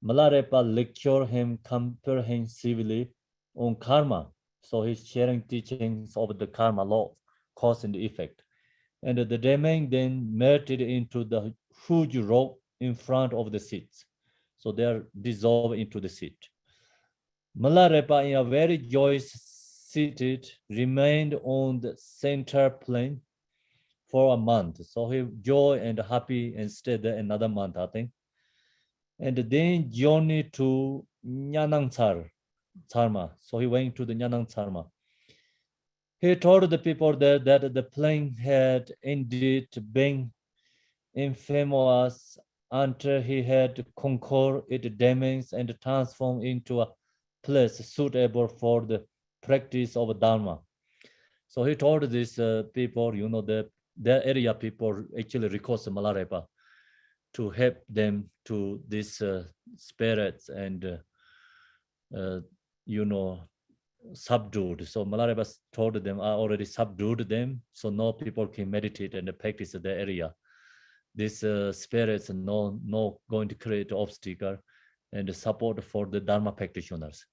Milarepa lecture him comprehensively on karma. So he's sharing teachings of the karma law, cause and effect. And the demon then melted into the huge rock in front of the seats. So they are dissolved into the seat. Milarepa, in a very joyous seated, remained on the center plane for a month. So he joy and happy and stayed there another month, I think. And then journeyed to Nyanang Charma. So he went to the Nyanang Charma. He told the people there that the plane had indeed been infamous until he had conquered its demons and transformed into a place suitable for the practice of Dharma. So he told these people, their area people actually request Milarepa to help them to these spirits and, subdued. So Milarepa told them, I already subdued them, so no people can meditate and practice the area. these spirits no going to create obstacle and support for the Dharma practitioners.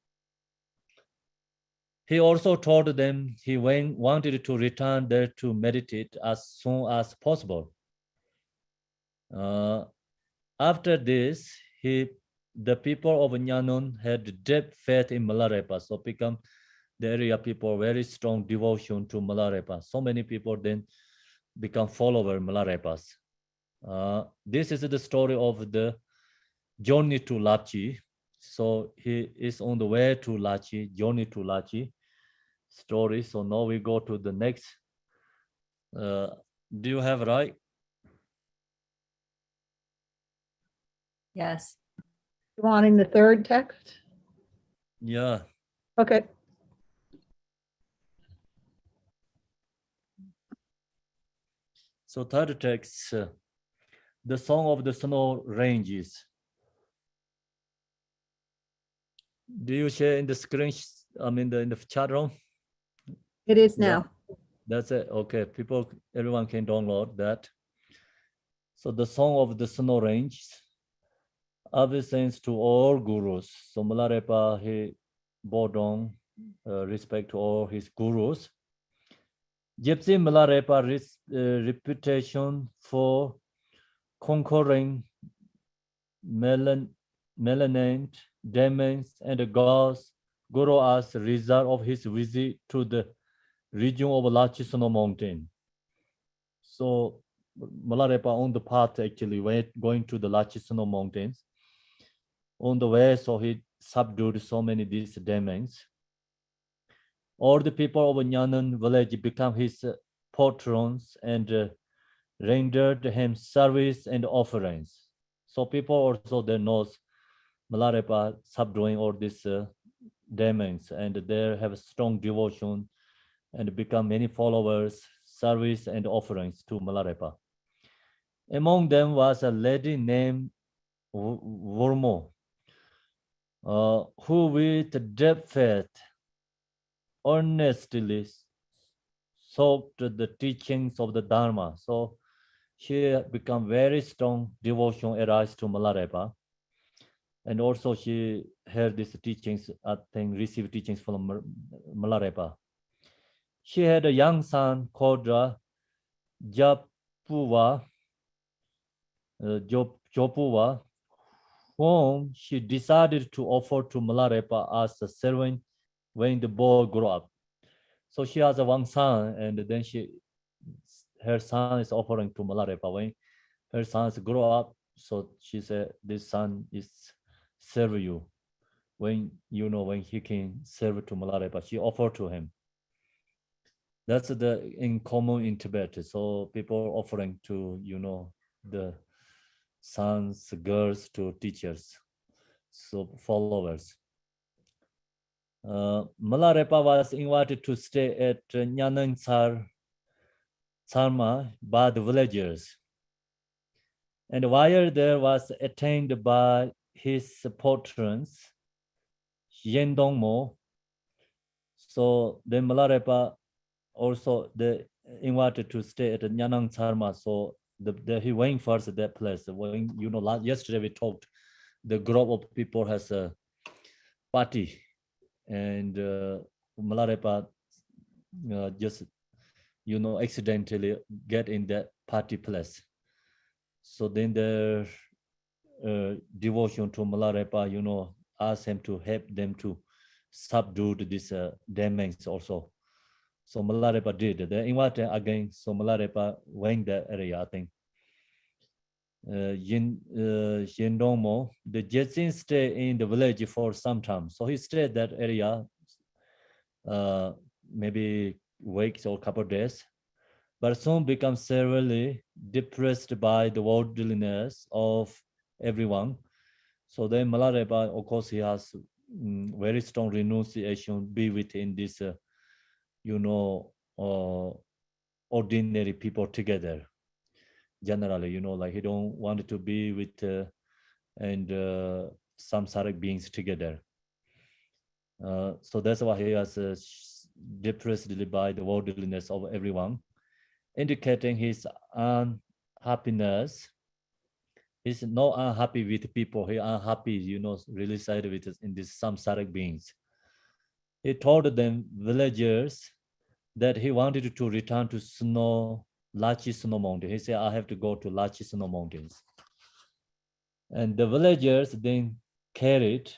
He also told them he wanted to return there to meditate as soon as possible. After this, the people of Nyanun had deep faith in Milarepa, so become the area people very strong devotion to Milarepa. So many people then become follower Milarepas. This is the story of the journey to Lachi. So he is on the way to Lachi, journey to Lachi story. So now we go to the next. Do you have right? Yes. You want in the third text? Yeah. Okay. So third text, the song of the snow ranges. Do you share in the screen? I mean, in the chat room. It is Yeah. now. That's it. Okay, everyone can download that. So the song of the snow ranges. Obeisance to all gurus. So Milarepa, he bowed down respect to all his gurus. Gypsy Milarepa's reputation for conquering melanin demons and gods grew as a result of his visit to the region of Lachisano Mountain. So Milarepa on the path actually went going to the Lachisano Mountains. On the way, so he subdued so many these demons. All the people of Nyanan village became his patrons and rendered him service and offerings. So people also then knows Milarepa subduing all these demons, and they have strong devotion and become many followers, service and offerings to Milarepa. Among them was a lady named Wormo, who with deep faith earnestly sought the teachings of the Dharma. So she become very strong devotion arise to Milarepa. And also she heard these teachings, I think received teachings from Milarepa. She had a young son called Jopuwa, whom she decided to offer to Milarepa as a servant when the boy grew up. So she has one son, and then her son is offering to Milarepa. When her sons grow up, so she said, this son is serve you. When he can serve to Milarepa, she offered to him. That's in common in Tibet. So people offering to the sons, girls to teachers, so followers. Milarepa was invited to stay at Nyanang Sarma by the villagers. And while there was attained by his patrons, Yendongmo, so then Milarepa also they invited to stay at Nyanang Sarma. So he went first at that place. When yesterday we talked, the group of people has a party, and Milarepa just accidentally get in that party place. So then their devotion to Milarepa, asked him to help them to subdue these demons also. So Milarepa did. They invited again. So Milarepa went that area, I think. Yindongmo, the Jetsin stayed in the village for some time. So he stayed that area maybe weeks or couple of days, but soon becomes severely depressed by the worldliness of everyone. So then Milarepa, of course, he has very strong renunciation, be within this, ordinary people together. Generally, like he don't want to be with samsaric beings together. So that's why he has depressed by the worldliness of everyone, indicating his happiness. He's not unhappy with people. He unhappy, you know, really sad with in these samsaric beings. He told them villagers that he wanted to return to Lachi Snow Mountain. He said, I have to go to Lachi Snow Mountains. And the villagers then carried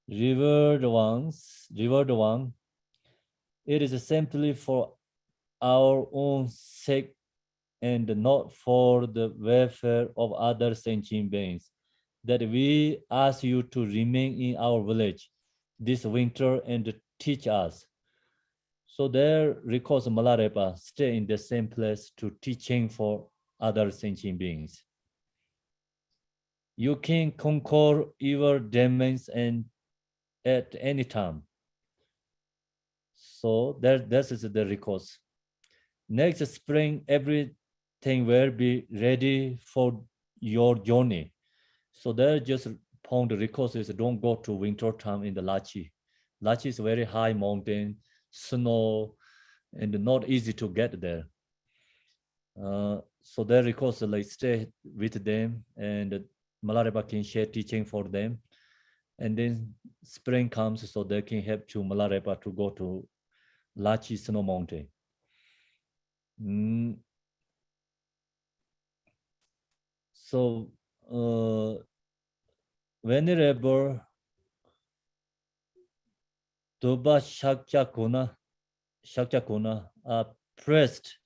revered one. It is simply for our own sake and not for the welfare of other sentient beings that we ask you to remain in our village this winter and teach us. So there records Milarepa stay in the same place to teaching for other sentient beings. You can conquer your demons and at any time. So this is the records. Next spring, everything will be ready for your journey. So there just found the records is don't go to winter time in the Lachi. Lachi is very high mountain, snow, and not easy to get there. So there records like stay with them and Milarepa can share teaching for them. And then spring comes so they can help to Milarepa to go to Lachi Snow Mountain. So Venerable Toba Shakyakuna priest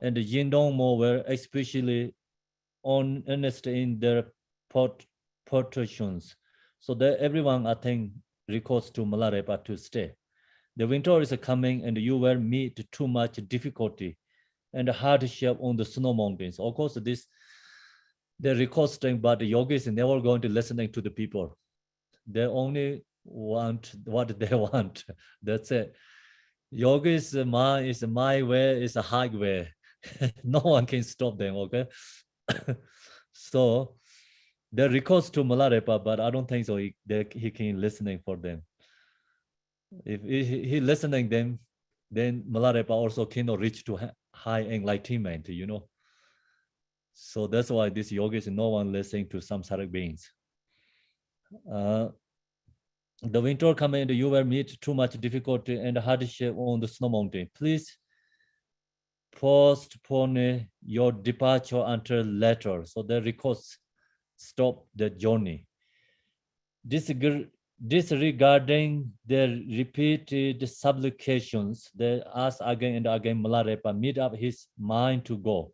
and Yindong Mo were especially earnest in their portions. So that everyone, I think, records to Milarepa to stay. The winter is coming and you will meet too much difficulty and hardship on the snow mountains. Of course, they record staying, but the yogis are never going to listening to the people. They only want what they want. That's it. Yogis is my way, is a highway. No one can stop them, okay? So they records to Milarepa, but I don't think so he can listening for them. If he listening them, then Milarepa also cannot reach to high enlightenment, you know. So that's why this yogis, no one listening to samsaric beings. The winter coming and you will meet too much difficulty and hardship on the snow mountain. Please postpone your departure until later. So the request stop the journey. Disregarding their repeated supplications, they ask again and again Milarepa made up his mind to go.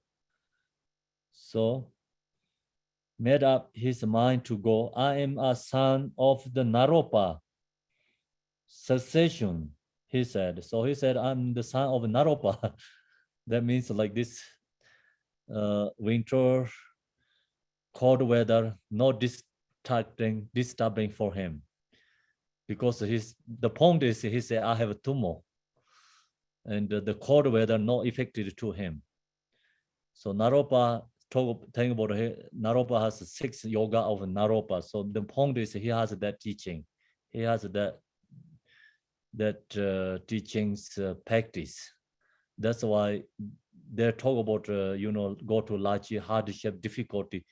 So made up his mind to go. I am a son of the Naropa succession, he said. So he said, I'm the son of Naropa. That means like this winter, cold weather, not disturbing for him. Because the point is, he said, I have a tumor. And the cold weather not affected to him. So Naropa, talking about Naropa has 6 yoga of Naropa. So the point is he has that teaching. He has that teachings practice. That's why they talk about, go to Lachi, hardship, difficulty.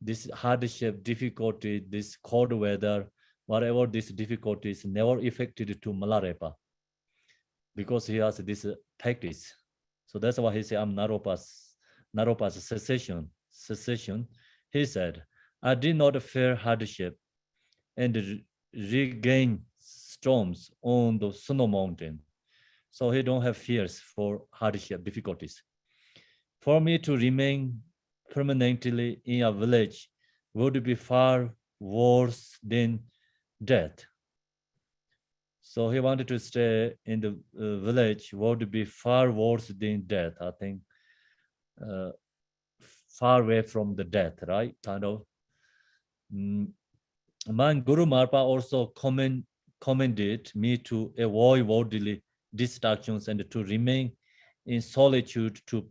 This hardship, difficulty, this cold weather, whatever this difficulty is never affected to Milarepa because he has this practice. So that's why he said, I'm Naropa's cessation. He said, I did not fear hardship and regain storms on the snow mountain. So he don't have fears for hardship, difficulties. For me to remain permanently in a village would be far worse than death. So he wanted to stay in the village would be far worse than death, I think. Far away from the death, right? Kind of. My Guru Marpa also commended me to avoid worldly distractions and to remain in solitude to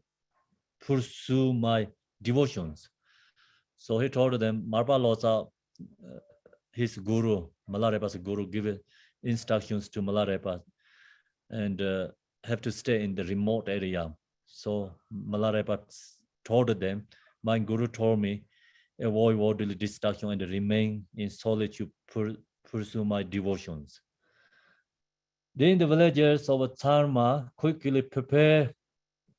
pursue my devotions. So he told them, Marpa Losa, his guru, Milarepa's guru, give instructions to Milarepa and have to stay in the remote area. So Milarepa told them, my Guru told me, avoid worldly distraction and remain in solitude, pursue my devotions. Then the villagers of Dharma quickly prepare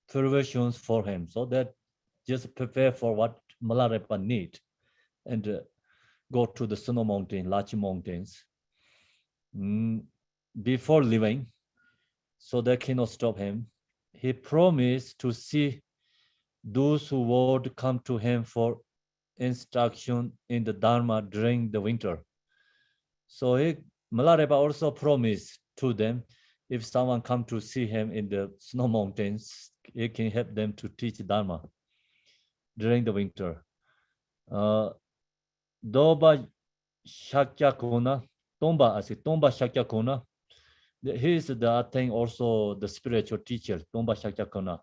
provisions for him, so that just prepare for what Milarepa need, and go to the snow mountain, large mountains. Before leaving, so they cannot stop him, he promised to see those who would come to him for instruction in the Dharma during the winter. So Milarepa also promised to them, if someone come to see him in the snow mountains, he can help them to teach Dharma during the winter. Doba Shakyakona, Tomba Shakyakona. He is the thing also the spiritual teacher, Tomba Shakyakona.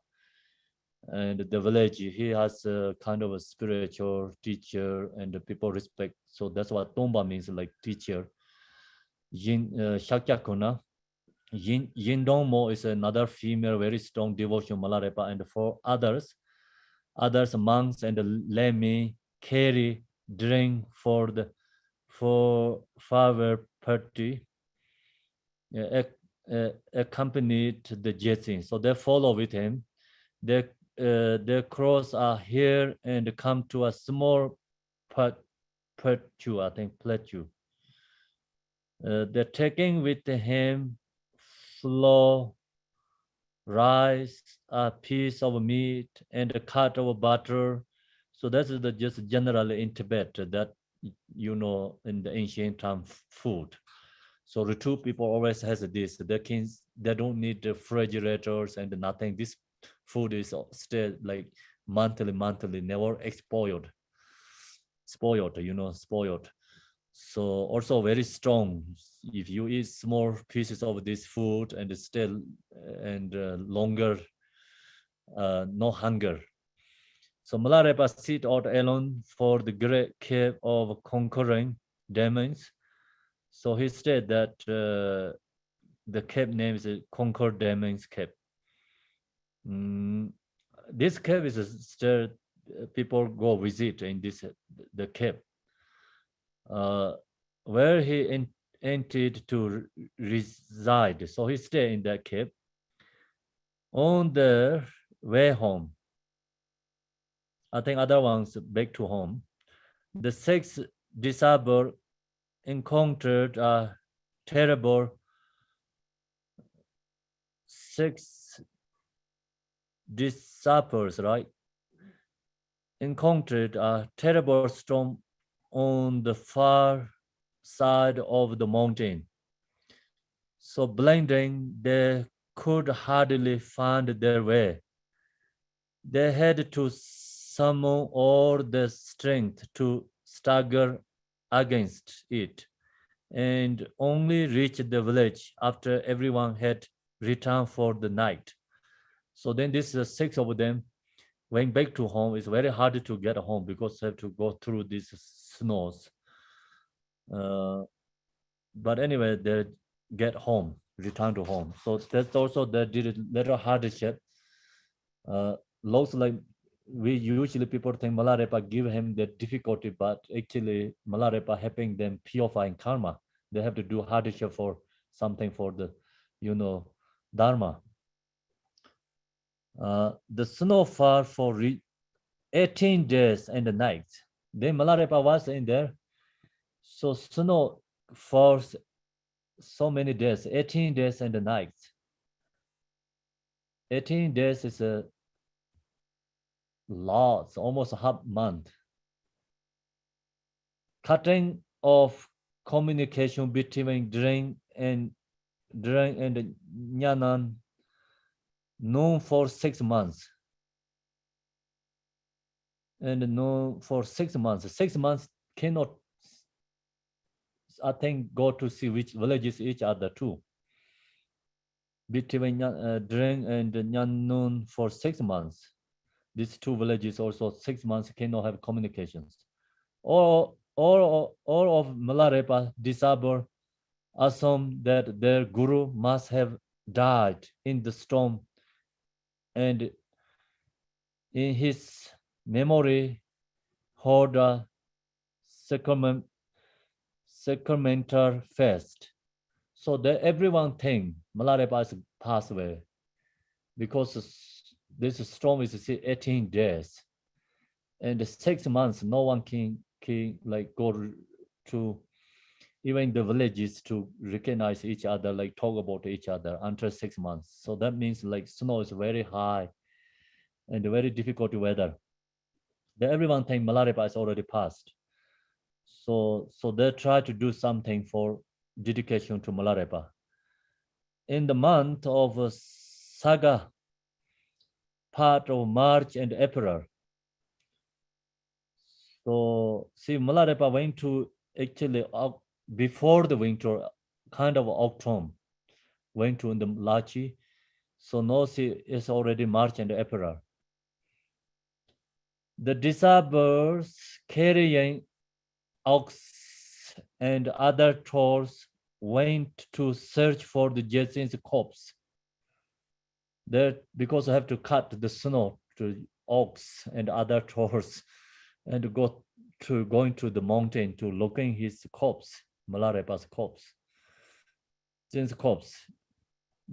And the village, he has a kind of a spiritual teacher and the people respect. So that's what Tomba means, like teacher. Shakyakona. Yindongmo is another female, very strong devotion, Milarepa, and for others, monks and laymen carry drink for flower party, accompanied the jetting. So they follow with him. They cross here and come to a small plateau, I think plateau. They're taking with him flour, rice, a piece of meat, and a cut of butter. So that's just generally in Tibet that in the ancient time food. So the two people always has this. They don't need the refrigerators and nothing. This food is still like monthly, never spoiled. Spoiled. So also very strong. If you eat small pieces of this food and still longer, no hunger. So Milarepa sit out alone for the great cave of conquering demons. So he said that the cave name is Conquer Demons Cave. This cave is still people go visit in the cave. Where he entered to reside. So he stayed in that cave. On the way home, I think other ones back to home, the six disciples encountered a terrible encountered a terrible storm on the far side of the mountain. So blinding, they could hardly find their way. They had to summon all the strength to stagger against it and only reached the village after everyone had returned for the night. So then this is six of them went back to home. It's very hard to get home because they have to go through these snows. But anyway, they get home, return to home. So that's also they did a little hardship. Looks like we usually people think Milarepa give him the difficulty, but actually Milarepa helping them purifying karma. They have to do hardship for something for the, Dharma. The snow fell for 18 days and nights. Then Milarepa was in there. So snow falls so many days, 18 days and nights. 18 days is a lot, almost a half month. Cutting off communication between Drang and Nyanan known for 6 months. And known for 6 months. 6 months cannot, I think, go to see which villages each other too. Between Drang and Nyanan for 6 months. These two villages also 6 months cannot have communications. All of Milarepa disciples assume that their guru must have died in the storm, and in his memory hold a sacramental fest. So that everyone think Milarepa is passed away because this storm is 18 days. And 6 months, no one can like go to even the villages to recognize each other, like talk about each other until 6 months. So that means like snow is very high and very difficult weather. Then everyone think Milarepa is already passed. So they try to do something for dedication to Milarepa. In the month of Saga, part of March and April. So see, Milarepa went to actually before the winter, kind of autumn, went to in the Lachi. So now see, it's already March and April. The disciples carrying ox and other tools went to search for the Jetsin's corpse. That because I have to cut the snow to ox and other tools and going to the mountain to looking his corpse, Milarepa's corpse. Since corpse.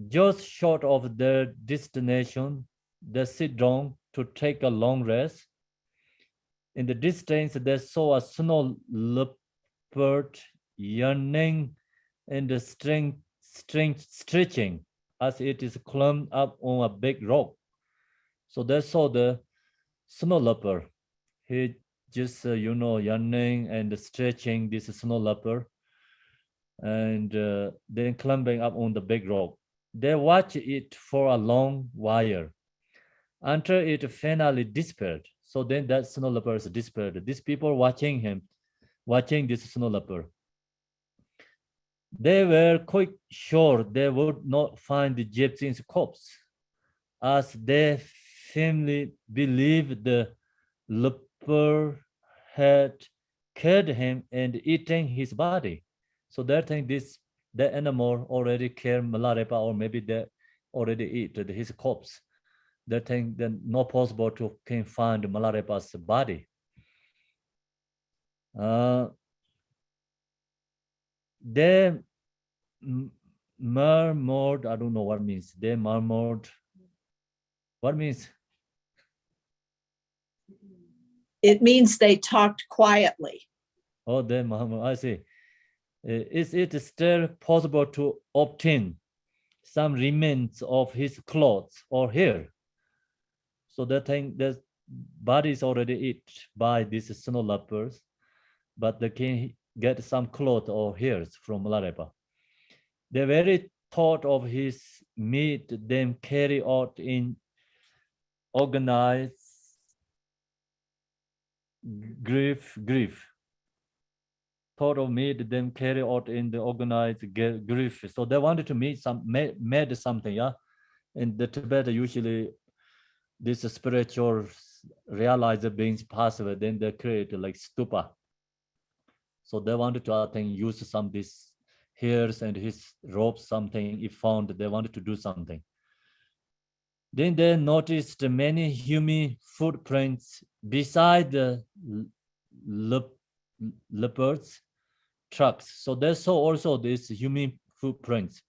Just short of their destination, they sit down to take a long rest. In the distance, they saw a snow leopard yearning and stretching as it is climbed up on a big rock. So they saw the snow leopard. He just, yearning and stretching this snow leopard and then climbing up on the big rock. They watched it for a long while until it finally disappeared. So then that snow leopard disappeared. These people watching this snow leopard. They were quite sure they would not find the Gypsy's corpse, as they firmly believed the leopard had killed him and eaten his body. So they think the animal already killed Milarepa, or maybe they already eat his corpse. They think that not possible to can find Milarepa's body. They murmured, I don't know what means. They murmured. What means? It means they talked quietly. Oh, they murmured. I see. Is it still possible to obtain some remains of his clothes or hair? So they think the body is already eaten by these snow leopards, but they can get some clothes or hairs from Milarepa. The very thought of his meat them carry out in organized grief. Thought of made them carry out in the organized grief. So they wanted to made something, yeah. In the Tibet, usually this spiritual realizer beings pass away, then they create like stupa. So they wanted to, I think, use some this hairs and his robes, something if found, they wanted to do something. Then they noticed many human footprints beside the leopards tracks. So they saw also this human footprints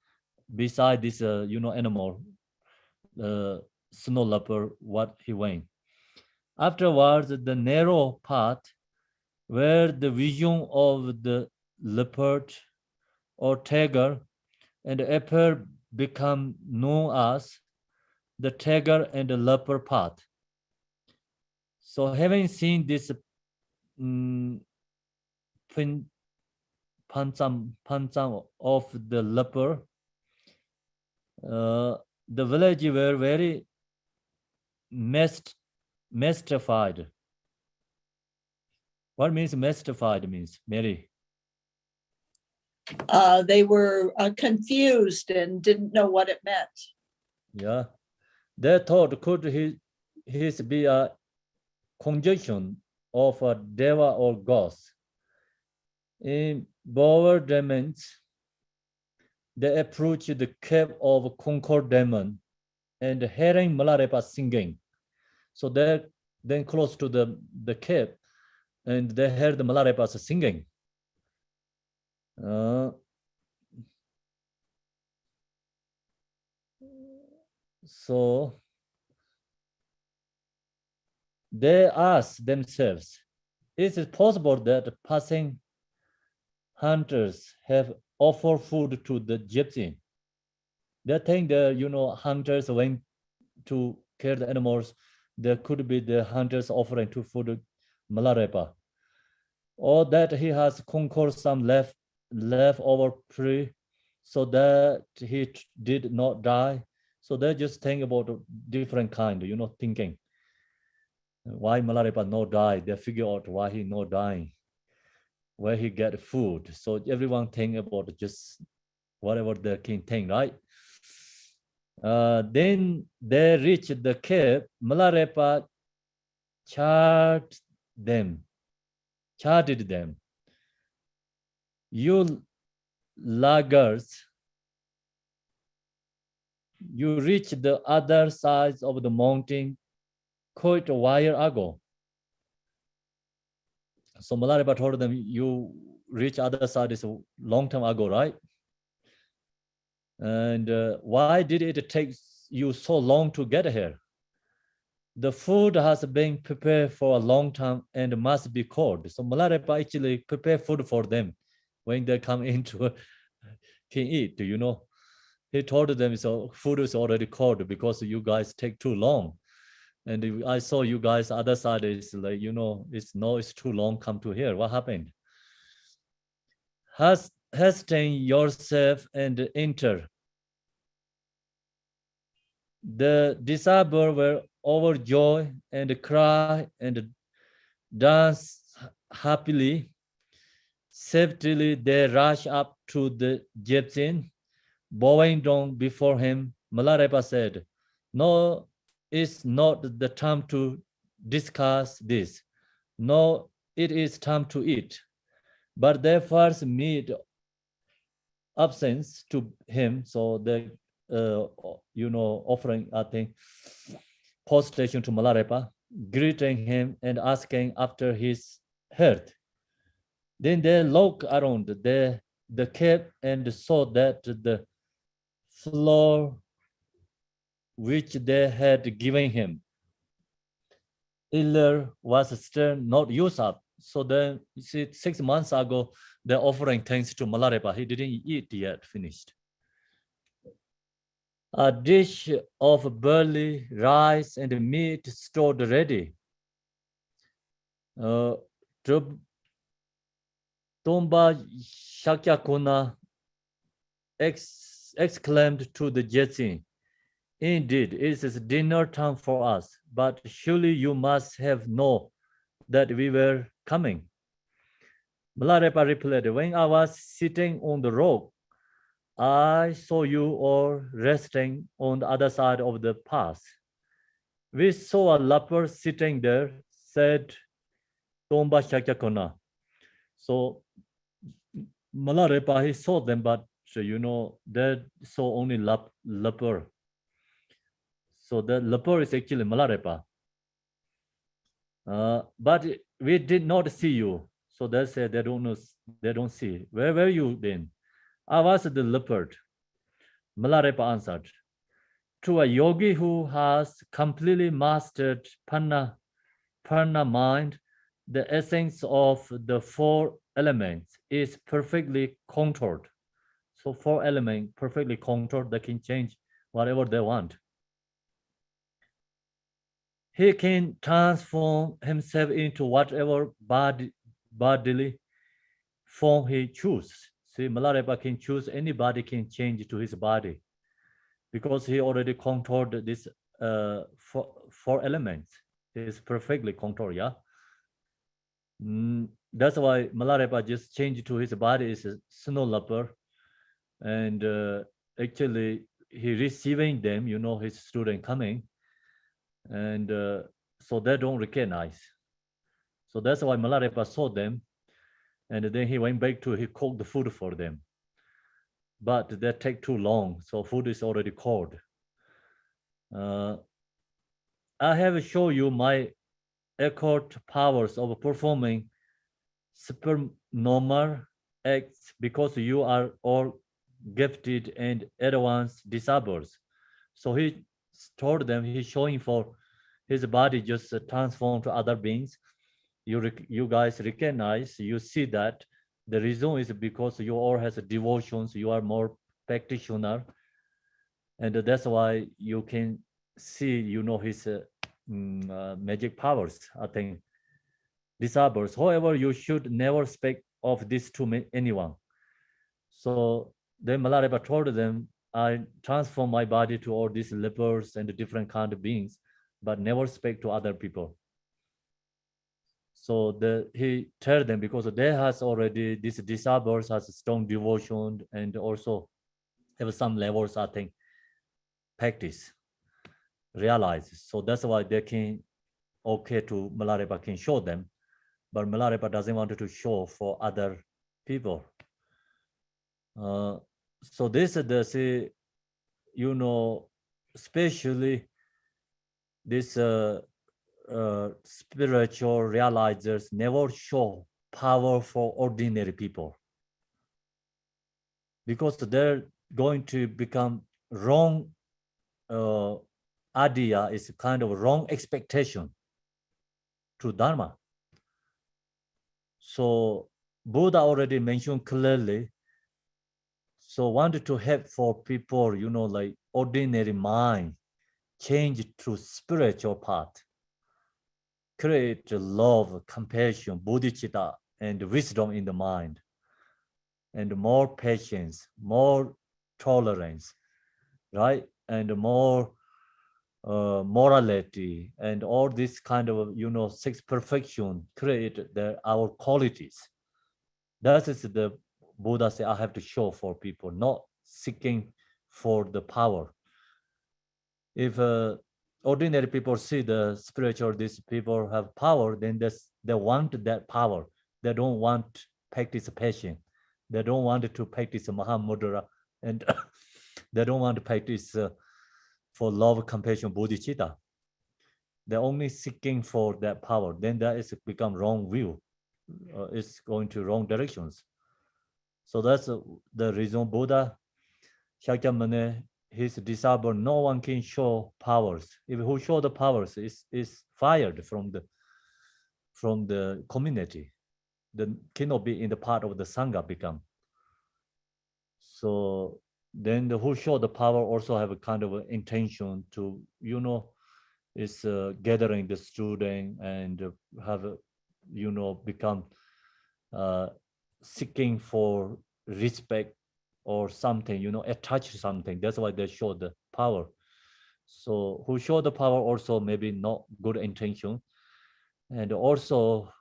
beside this, animal, snow leopard, what he went. Afterwards, the narrow path where the vision of the leopard or tiger and apple become known as the tiger and the leopard path. So having seen this pansam of the leopard, the village were very mystified. What means mystified means, Mary? They were confused and didn't know what it meant. Yeah, they thought could his be a conjunction of a deva or ghost. In bewilderment, they approached the cave of Concord Demon and hearing Milarepa singing. So they're then close to the cave, and they heard the Milarepas singing. So they asked themselves, is it possible that passing hunters have offered food to the gypsy? They think that, hunters went to kill the animals. There could be the hunters offering to food Milarepa. Or that he has conquered some leftover prey so that he did not die. So they just think about a different kind, thinking. Why Milarepa not die? They figure out why he not dying, where he get food. So everyone think about just whatever the king think, right? Then they reach the cave. Milarepa charted them. You laggards, you reached the other side of the mountain quite a while ago. So Milarepa told them, you reached other side is a long time ago, right? And why did it take you so long to get here? The food has been prepared for a long time and must be cold. So Milarepa actually prepare food for them when they come into can eat, He told them, so food is already cold because you guys take too long. And I saw you guys, other side is like, it's too long, come to here. What happened? Hasten yourself and enter. The disciples were overjoyed and cry and dance happily. Safely they rush up to the gypsy, bowing down before him. Milarepa said, no, it's not the time to discuss this. No, it is time to eat. But they first made absence to him, so they offering, I think, prostration to Milarepa, greeting him and asking after his health. Then they looked around the cave and saw that the floor which they had given him earlier was still not used up. So then, 6 months ago, they're offering thanks to Milarepa. He didn't eat yet, finished. A dish of barley, rice, and meat stored ready. Tomba Shakyakuna exclaimed to the gypsy, indeed, it is dinner time for us, but surely you must have known that we were coming. Milarepa replied, when I was sitting on the rock, I saw you all resting on the other side of the path. We saw a leper sitting there, said Tomba Shakyakona. So Milarepa, he saw them, but they saw only leper. So the leper is actually Milarepa. But we did not see you. So they said they don't know, they don't see. Where were you then? I was the leopard. Milarepa answered. To a yogi who has completely mastered prana mind, the essence of the 4 elements is perfectly contoured. So 4 elements perfectly contoured, they can change whatever they want. He can transform himself into whatever bodily form he chooses. See, Milarepa can choose, anybody can change to his body because he already contoured this 4 elements. It's perfectly contoured, yeah? That's why Milarepa just changed to his body is a snow leopard. And actually, he receiving them, his student coming. And so they don't recognize. So that's why Milarepa saw them. And then he went back he cooked the food for them. But that take too long, so food is already cold. I have shown you my occult powers of performing supernormal acts because you are all gifted and advanced disciples. So he told them he's showing for his body just transformed to other beings. You guys recognize, you see that the reason is because you all has devotions, you are more practitioner, and that's why you can see, his magic powers. I think disciples. However, you should never speak of this to anyone. So then Milarepa told them, I transform my body to all these lepers and different kind of beings, but never speak to other people. So he told them because they has already, these disciples has strong devotion and also have some levels, I think, practice, realize. So that's why they can, okay to Milarepa can show them, but Milarepa doesn't want to show for other people. So this is the, especially this spiritual realizers never show power for ordinary people because they're going to become wrong idea, is kind of wrong expectation to Dharma. So Buddha already mentioned clearly, so wanted to help for people, like ordinary mind, change to spiritual path, create love, compassion, bodhicitta, and wisdom in the mind, and more patience, more tolerance, right? And more morality, and all this kind of, six perfection, create our qualities. That is the Buddha say I have to show for people, not seeking for the power. If ordinary people see the spiritual, these people have power, then they want that power. They don't want participation. They don't want to practice Mahamudra, and they don't want to practice for love, compassion, bodhicitta. They're only seeking for that power. Then that is become wrong view. It's going to wrong directions. So that's the reason Buddha, Shakyamuni, his disciple, no one can show powers. If who show the powers is fired from the community, then cannot be in the part of the Sangha become. So then the who show the power also have a kind of intention to, is gathering the student and have, become seeking for respect or something, attach something. That's why they show the power. So who show the power also maybe not good intention. And also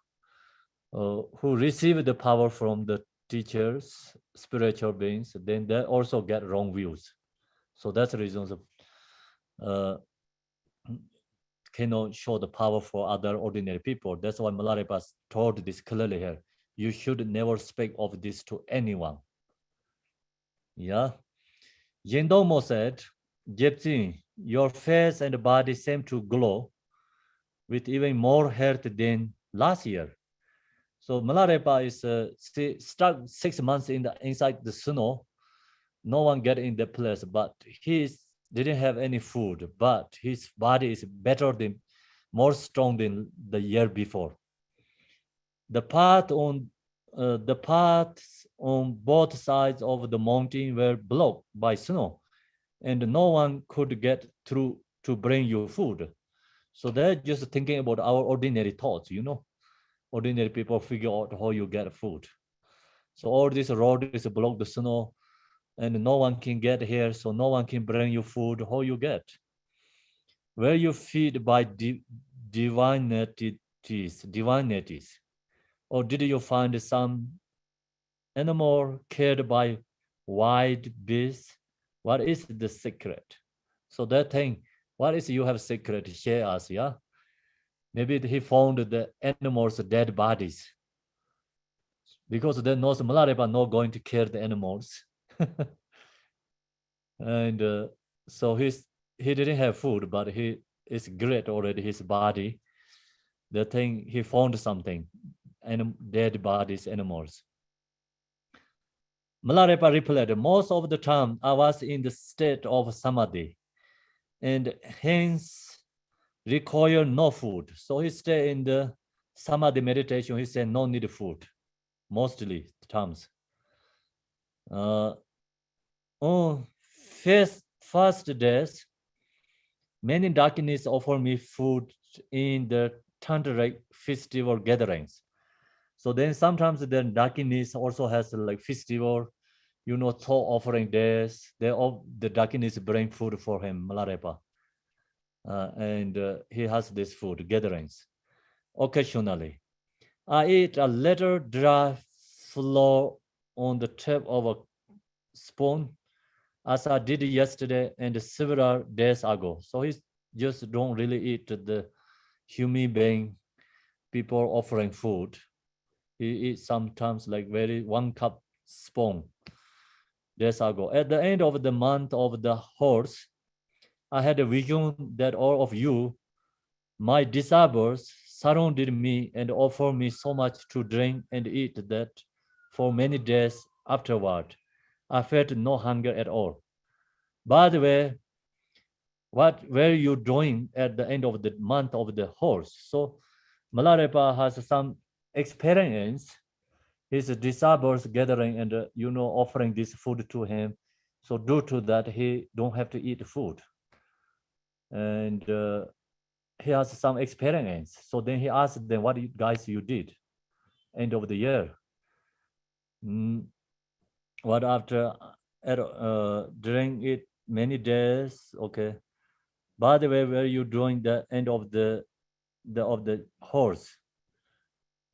who receive the power from the teachers, spiritual beings, then they also get wrong views. So that's the reasons of cannot show the power for other ordinary people. That's why Milarepa told this clearly here. You should never speak of this to anyone. Yeah. Yendomo said, Jepsi, your face and body seem to glow with even more health than last year. So Milarepa is stuck 6 months inside the snow. No one get in the place, but he didn't have any food, but his body is better than, more strong than the year before. The paths on both sides of the mountain were blocked by snow, and no one could get through to bring you food. So they're just thinking about our ordinary thoughts, Ordinary people figure out how you get food. So all this road is blocked the snow, and no one can get here, so no one can bring you food. How you get? Where you feed by divinities, or did you find some animal cared by wild beasts? What is the secret? So that thing, what is you have secret? Share us, yeah? Maybe he found the animals' dead bodies. Because they know Milarepa not going to kill the animals. And so he didn't have food, but he is great already, his body. The thing, he found something, and dead bodies, animals. Milarepa replied, most of the time I was in the state of samadhi, and hence require no food. So he stayed in the samadhi meditation. He said no need food, mostly times. On first days, many darkness offer me food in the tantric festival gatherings. So then sometimes the darkness also has like festival, soul offering days. The darkness bring food for him, Milarepa. And he has this food gatherings occasionally. I eat a little dry flour on the tip of a spoon, as I did yesterday and several days ago. So he just don't really eat the human being, people offering food. He eats sometimes like 1 cup spoon days ago. At the end of the month of the horse, I had a vision that all of you, my disciples, surrounded me and offered me so much to drink and eat that for many days afterward, I felt no hunger at all. By the way, what were you doing at the end of the month of the horse? So Milarepa has some experience, his disciples gathering and offering this food to him. So due to that, he don't have to eat food. And he has some experience. So then he asked them, what you did end of the year? What after during it many days, okay. By the way, were you doing the end of the horse?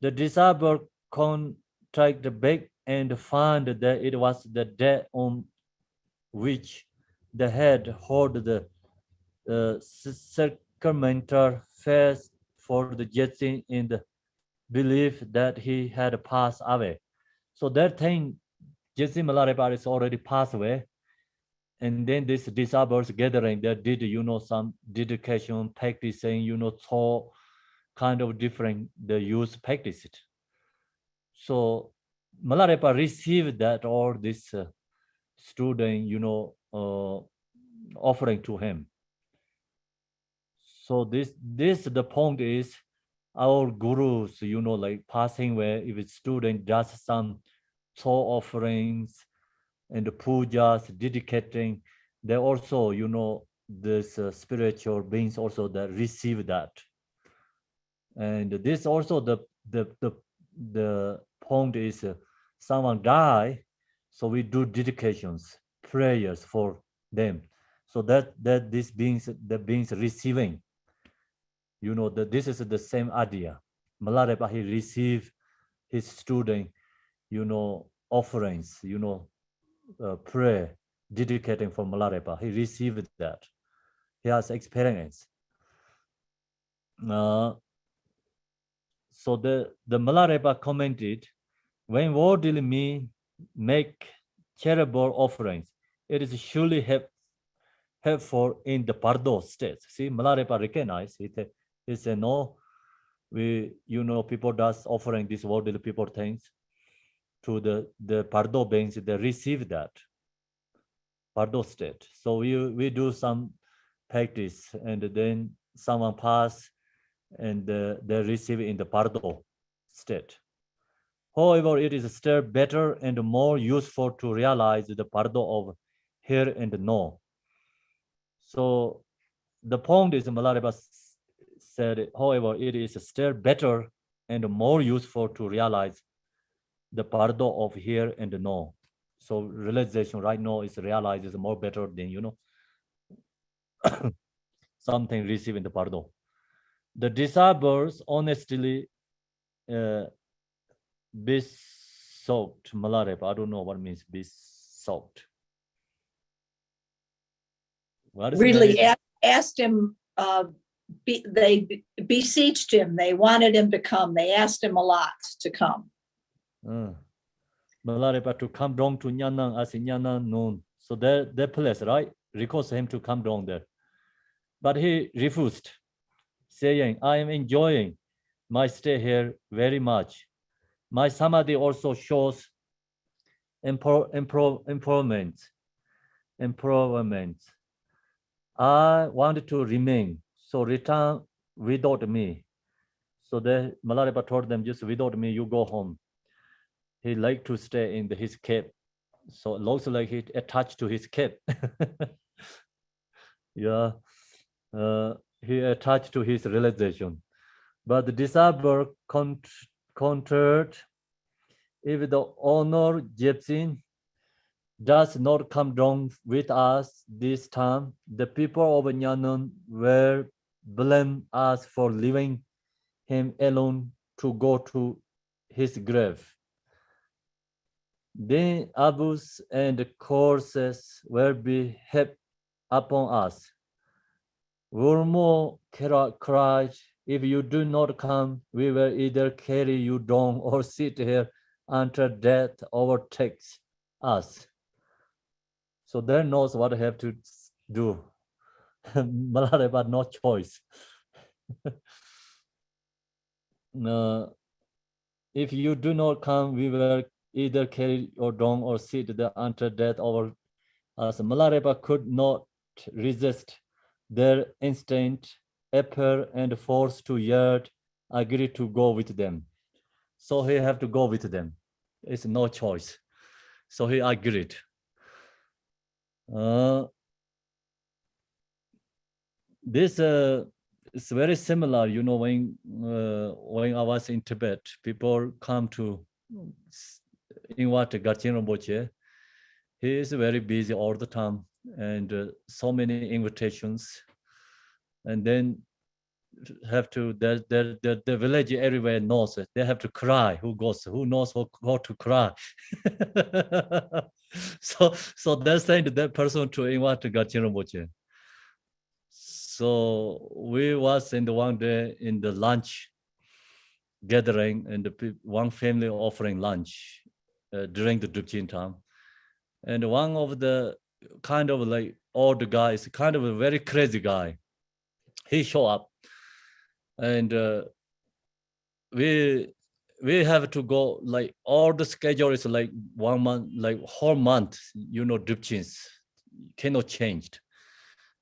The disciple contract the back and found that it was the day on which the head held the sacramental fast for the Jetsin in the belief that he had passed away. So that thing, Jetsin Milarepa is already passed away. And then this disciples gathering, they did, some dedication, practicing, so kind of different, the use practice it. So Milarepa received that all this student, offering to him. So this the point is, our gurus, like passing away, if a student does some soul offerings and the pujas, dedicating, they also, this spiritual beings also that receive that. And this also the point is, someone die, so we do dedications, prayers for them, so that these beings, the beings receiving, that this is the same idea. Milarepa, he received his student, offerings, prayer, dedicating for Milarepa. He received that. He has experience. So the Milarepa commented, when worldly me make charitable offerings, it is surely helpful in the Pardo state. See, Milarepa recognized, he said, no, people does offering these worldly people things to the Pardo beings, they receive that Pardo state. So we do some practice, and then someone pass and they receive in the Pardo state. However, it is still better and more useful to realize the Pardo of here and now. So the point is, Milarepa said, however, it is still better and more useful to realize the Pardo of here and now. So realization right now is realized is more better than, something received in the Pardo. The disciples honestly besought Milarepa. I don't know what means besought. What is Really asked him, they beseeched him. They wanted him to come. They asked him a lot to come. Milarepa to come down to Nyanang as in Nyanang noon. So that place, right? Request him to come down there. But he refused, saying, I am enjoying my stay here very much. My samadhi also shows improvement. I wanted to remain, so return without me. So the Milarepa told them, just without me, you go home. He liked to stay in his cave. So it looks like he attached to his cave. Yeah, he attached to his realization. But the disciple countered, if the honor Jepsin does not come down with us this time, the people of Nyanan will blame us for leaving him alone to go to his grave. Then abuse and curses will be heaped upon us. Wormo cried, if you do not come, we will either carry you down or sit here until death overtakes us. So they knows what they have to do. Milarepa, no choice. If you do not come, we will either carry you down or sit there until death over us. Milarepa could not resist their instinct, appear and forced to yet agree to go with them. So he have to go with them. It's no choice. So he agreed. This is very similar, you know, when I was in Tibet, people come to invite Garchen Rinpoche. He is very busy all the time, and so many invitations, and then have to the village everywhere knows it. They have to cry. Who knows how to cry? so they send that person to invite Garchen Rinpoche. So we was in the one day in the lunch gathering, and one family offering lunch during the Drupchin time. And one of the kind of like old guys, kind of a very crazy guy, he show up, and we have to go, like all the schedule is like 1 month, like whole month, you know, Drupchins cannot changed.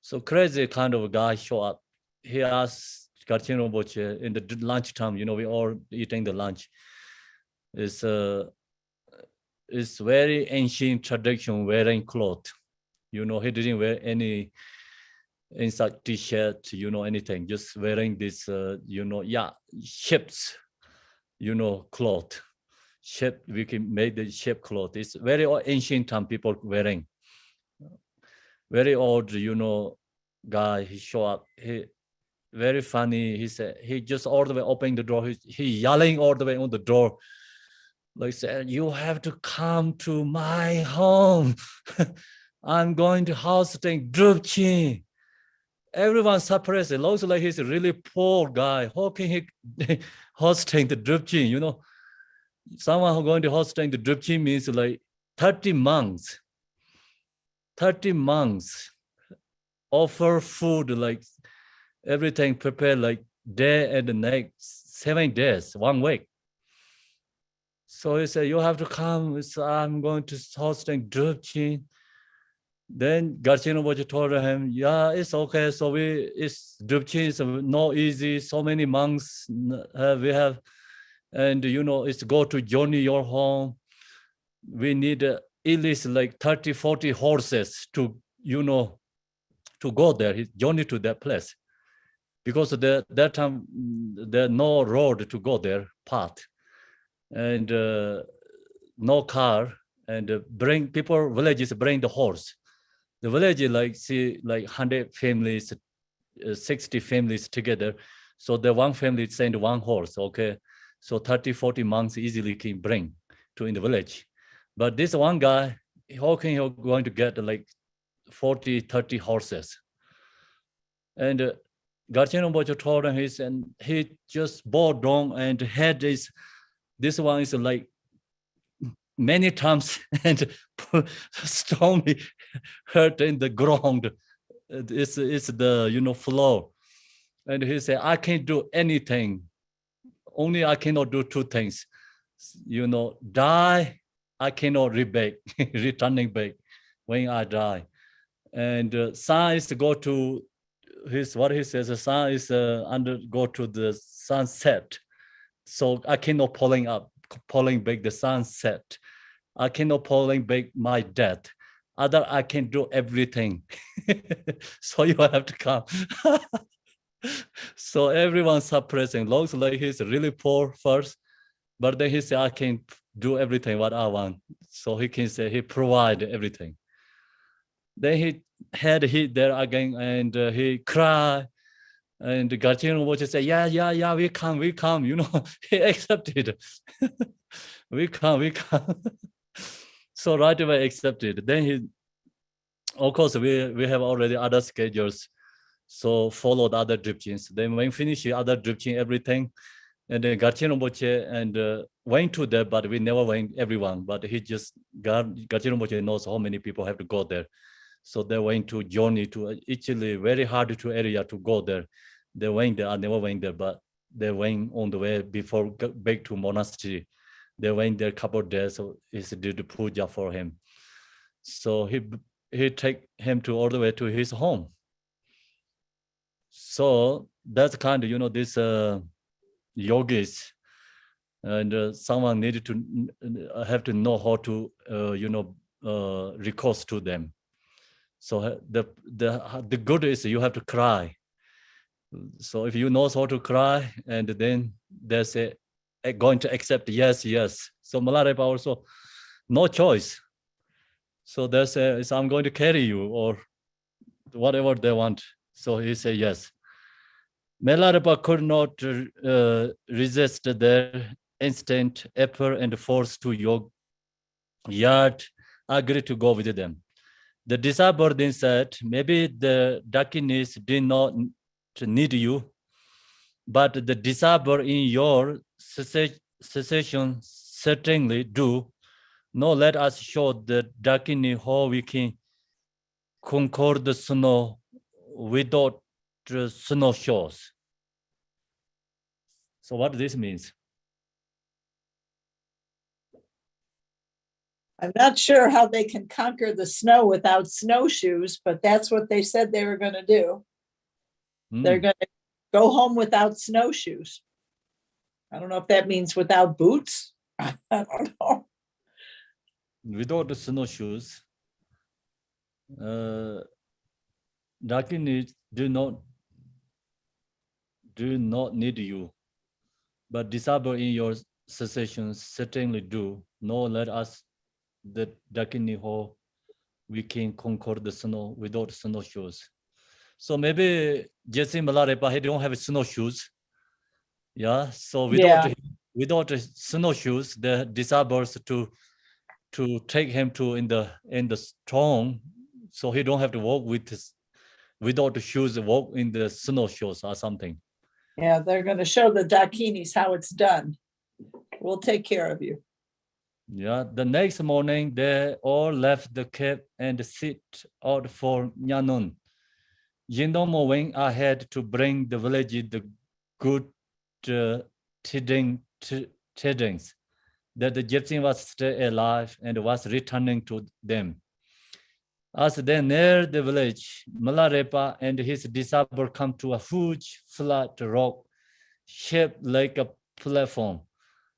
So crazy kind of a guy show up. He asked Garchen Rinpoche in the lunchtime, you know, we all eating the lunch. It's very ancient tradition wearing clothes. You know, he didn't wear any inside t-shirt, you know, anything, just wearing this, you know, ships, you know, cloth. Shape, we can make the shape cloth. It's very ancient time people wearing. Very old, you know, guy, he show up. He very funny. He said, he just all the way opening the door. He yelling all the way on the door. Like said, you have to come to my home. I'm going to hosting Drupchin. Everyone surprised. It looks like he's a really poor guy. How can he hosting the Drupchin? You know, someone who going to hosting the Drupchin means like 30 months. 30 months offer food, like everything prepared, like day and the next 7 days, 1 week. So he said, you have to come. So I'm going to hosting Drupchin. Then Garchen Rinpoche told him, yeah, it's okay. So it's Drupchin is not easy. So many months we have, and you know, it's go to journey your home. We need at least like 30, 40 horses to, you know, to go there, his journey to that place. Because that time, there's no road to go there, path. And no car, and bring people, villages bring the horse. The village like 100 families, 60 families together. So the one family send one horse, okay? So 30, 40 months easily can bring to in the village. But this one guy, how can he going to get like 40, 30 horses? And Garchen Rinpoche told him, he just bowed down and had this one is like many times and stormy hurt in the ground it's the floor. And he said, I can't do anything. Only I cannot do two things. Die, I cannot returning back when I die. And sun is to go to what he says, the sun is go to the sunset. So I cannot pulling back the sunset. I cannot pulling back my death. Other I can do everything. So you have to come. So everyone's suppressing. Looks like he's really poor first, but then he said, I can do everything what I want. So he can say he provide everything. Then he had hit there again and he cried. And Garchino would just say, yeah, we come. He accepted. we come. So right away accepted. Then of course, we have already other schedules. So followed other dripchins. Then when finish the other dripchin, everything, and then Garchino Boche and went to there, but we never went everyone. But Garchino Boche knows how many people have to go there. So they went to journey to actually very hard to area to go there. They went there, I never went there, but they went on the way before back to monastery. They went there a couple of days, so he did the puja for him. So he take him to all the way to his home. So that's kind of, this yogis, and someone needed to have to know how to, recourse to them. So the good is you have to cry. So if you know how to cry, and then they say, going to accept yes. So Milarepa also, no choice. So they say, I'm going to carry you or whatever they want. So he said yes. Milarepa could not resist their instant effort and force to yoga, yet agreed to go with them. The disciple then said, maybe the Dakinis did not need you, but the disciple in your cessation certainly do. No, let us show the Dakini how we can conquer the snow without snow shores. So what this means? I'm not sure how they can conquer the snow without snowshoes, but that's what they said they were going to do. They're going to go home without snowshoes. I don't know if that means without boots. I don't know. Without the snowshoes, Dakini do not need you, but disciple in your cessation certainly do. No, let us the Dakini how we can conquer the snow without snowshoes. So maybe Jesse Milarepa, he don't have snowshoes. Yeah, so without snowshoes, the disciples to take him to in the storm, so he don't have to walk without the shoes, walk in the snowshoes or something. Yeah, they're going to show the Dakinis how it's done. We'll take care of you. Yeah, the next morning they all left the cave and set out for Nyanun. Jindomo went ahead to bring the village the good tidings that the gypsy was still alive and was returning to them. As they neared the village, Milarepa and his disciple come to a huge flat rock shaped like a platform,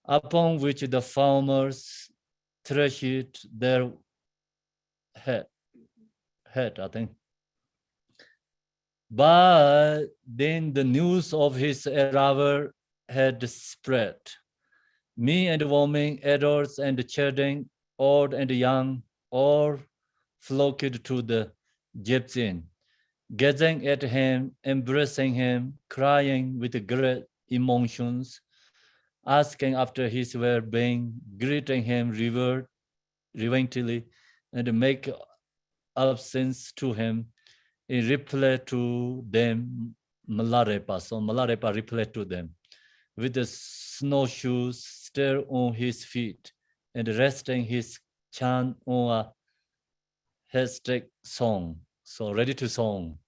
upon which the farmers threshed their head, I think. But then the news of his arrival had spread. Me and the women, adults and children, old and young, all flocked to the gypsy, gazing at him, embracing him, crying with great emotions, asking after his well-being, greeting him reverently, and make obeisance to him. In reply to them, Milarepa. So Milarepa replied to them with the snowshoes still on his feet and resting his chin on a hashtag song. So ready to song.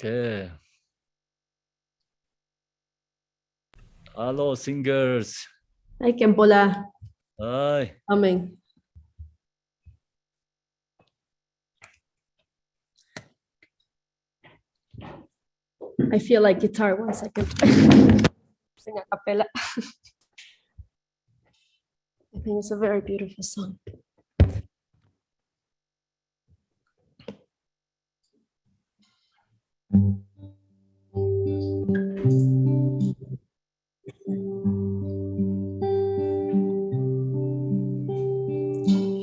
Okay. Hello, singers. Ay, Kempola. Hi. Aming. I feel like guitar. 1 second. Sing a cappella. I think it's a very beautiful song.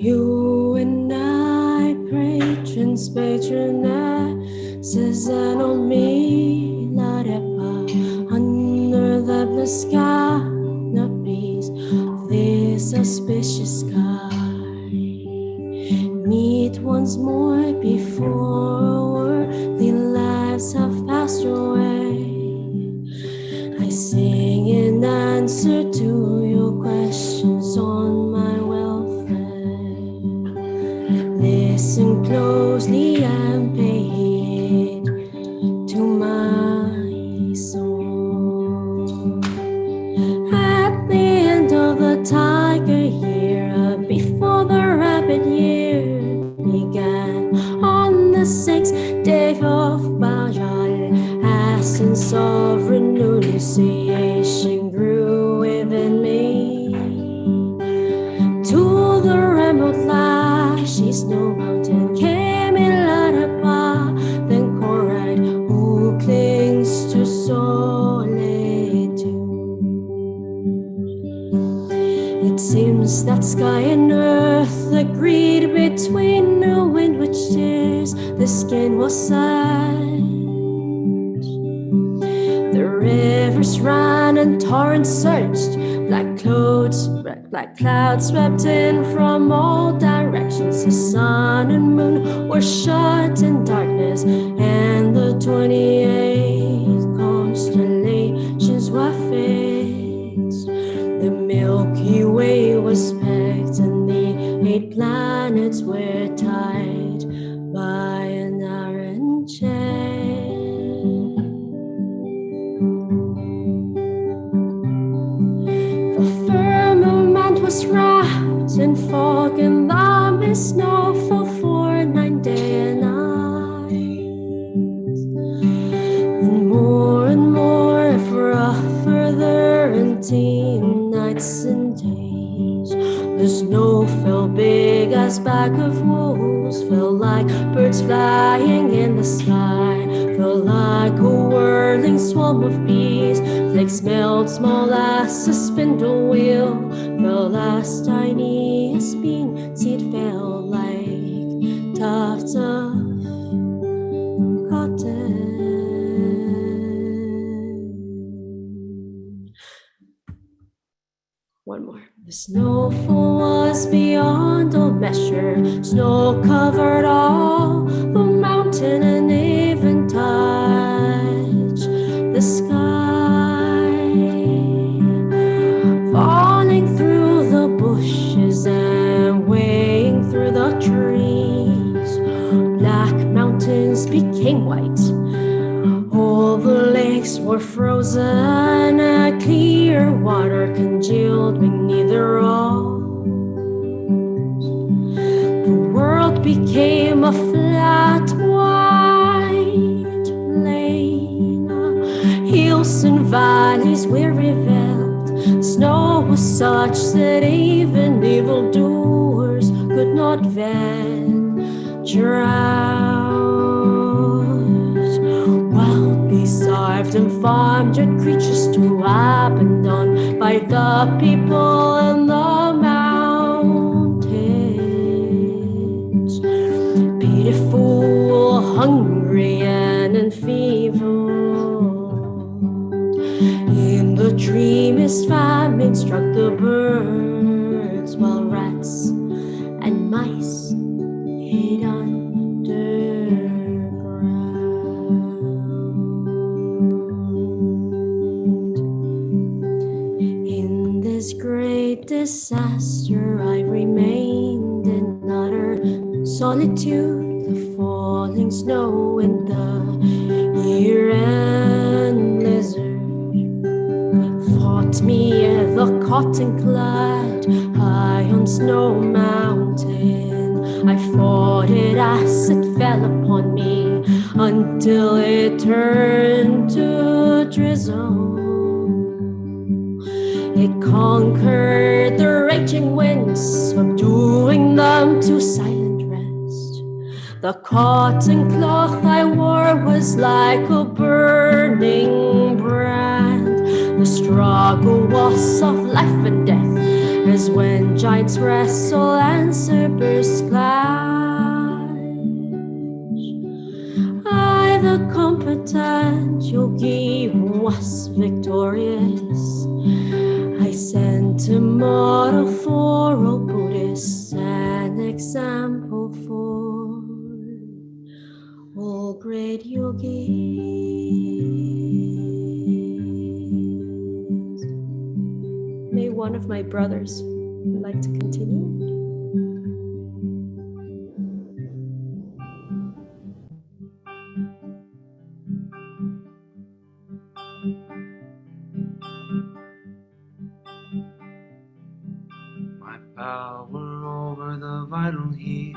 You and I pray, patronesses and on Milarepa under the blue sky, the breeze of this auspicious sky. Meet once more before worldly lives have passed away. I sing in answer to your questions on my welfare. Listen closely and pay heed to my song. At the end of the tiger year, before the rabbit year began, on the 6th day of Bajal, essence of renunciation grew within me. To the remote lashy snow mountain came Milarepa, then Corride, who clings to solitude. It seems that sky and earth agreed between the wind which tears the skin was sad. The rivers ran and torrents surged, black clouds swept in from all directions. The sun and moon were shut in darkness, and the 28 constellations were fixed. The Milky Way was pegged, and the 8 planets were tied by an iron chain. The firmament was wrapped in fog, and the mist snow fell for 9 days and nights. And more for a further 18 nights and days. The snow fell big as bag of wolves, fell like birds flying in the sky, fell like a whirling swarm of bees. Flakes smelled small as a spindle wheel, fell as tiny as bean seed, fell like tufts of cotton. One more. The snowfall was beyond all measure. Snow covered all the mountain and even touched the sky. Falling through the bushes and weighing through the trees, black mountains became white. All the lakes were frozen, a clear water congealed beneath the rocks. The world became a flat white plain. Hills and valleys were revealed. Snow was such that even evildoers could not venture out. Starved and farmed your creatures to abandon by the people in the mountains. Pitiful, hungry, and enfeebled. In the dreamiest famine struck the birds, while rats and mice hid great disaster. I remained in utter solitude. The falling snow and the Fear and blizzard fought me at the cotton clad high on Snow Mountain. I fought it as it fell upon me until it turned to drizzle. It conquered the raging winds, subduing them to silent rest. The cotton cloth I wore was like a burning brand. The struggle was of life and death, as when giants wrestle and Cerberus clash. I, the competent yogi who was victorious, I sent a model for all Buddhists, an example for all great yogis. May one of my brothers like to continue? My power over the vital heat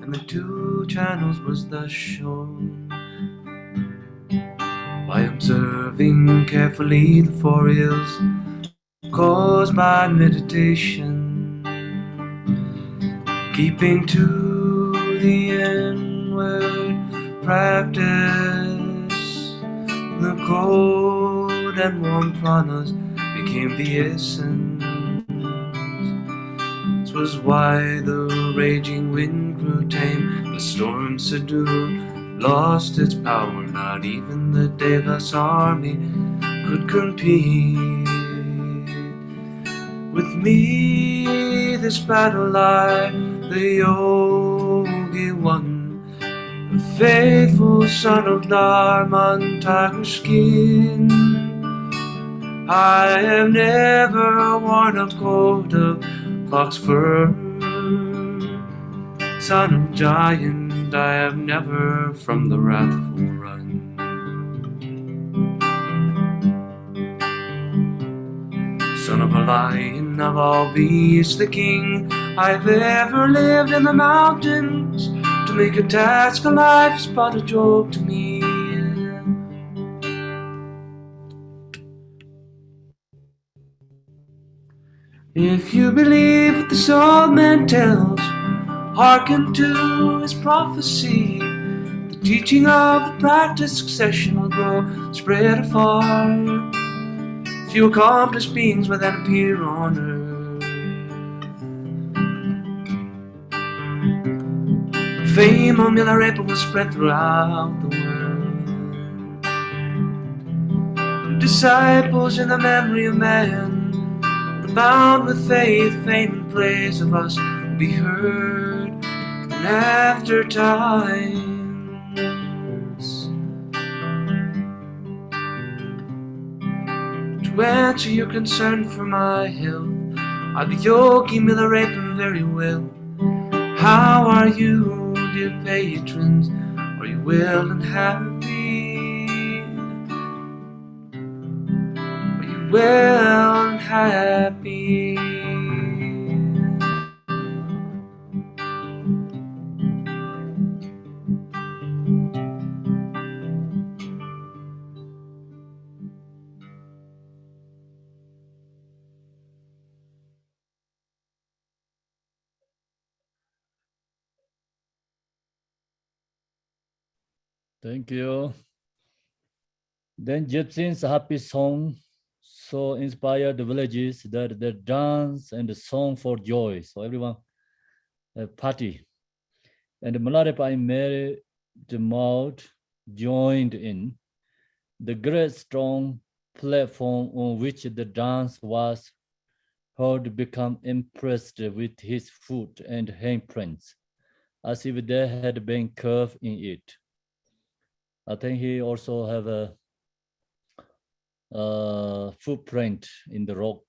and the two channels was thus shown by observing carefully the four ills caused by meditation, keeping to the inward practice. The cold and warm pranas became the essence. This was why the raging wind grew tame, the storm subdued, lost its power. Not even the Devas army could compete with me. This battle I, the yogi, won. The faithful son of Dharma, tiger skin. I have never worn a coat of fox fur. Son of giant, I have never from the wrathful run. Son of a lion, of all beasts the king. I've ever lived in the mountains. To make a task of life is but a joke to me. If you believe what this old man tells, hearken to his prophecy. The teaching of the practice succession will grow, spread afar. Few accomplished beings will then appear on earth. The fame of Milarepa will spread throughout the world. The disciples in the memory of man, bound with faith, fame, and praise of us will be heard in after times. To answer your concern for my health, I, the yogi, Milarepa very well. How are you, dear patrons? Are you well and happy? Are you well and happy? Thank you. Then Gypsy's happy song so inspired the villages that they dance and the song for joy. So everyone party. And Milarepa and Mary the Mouth joined in. The great strong platform on which the dance was heard become impressed with his foot and handprints, as if they had been carved in it. I think he also have a footprint in the rock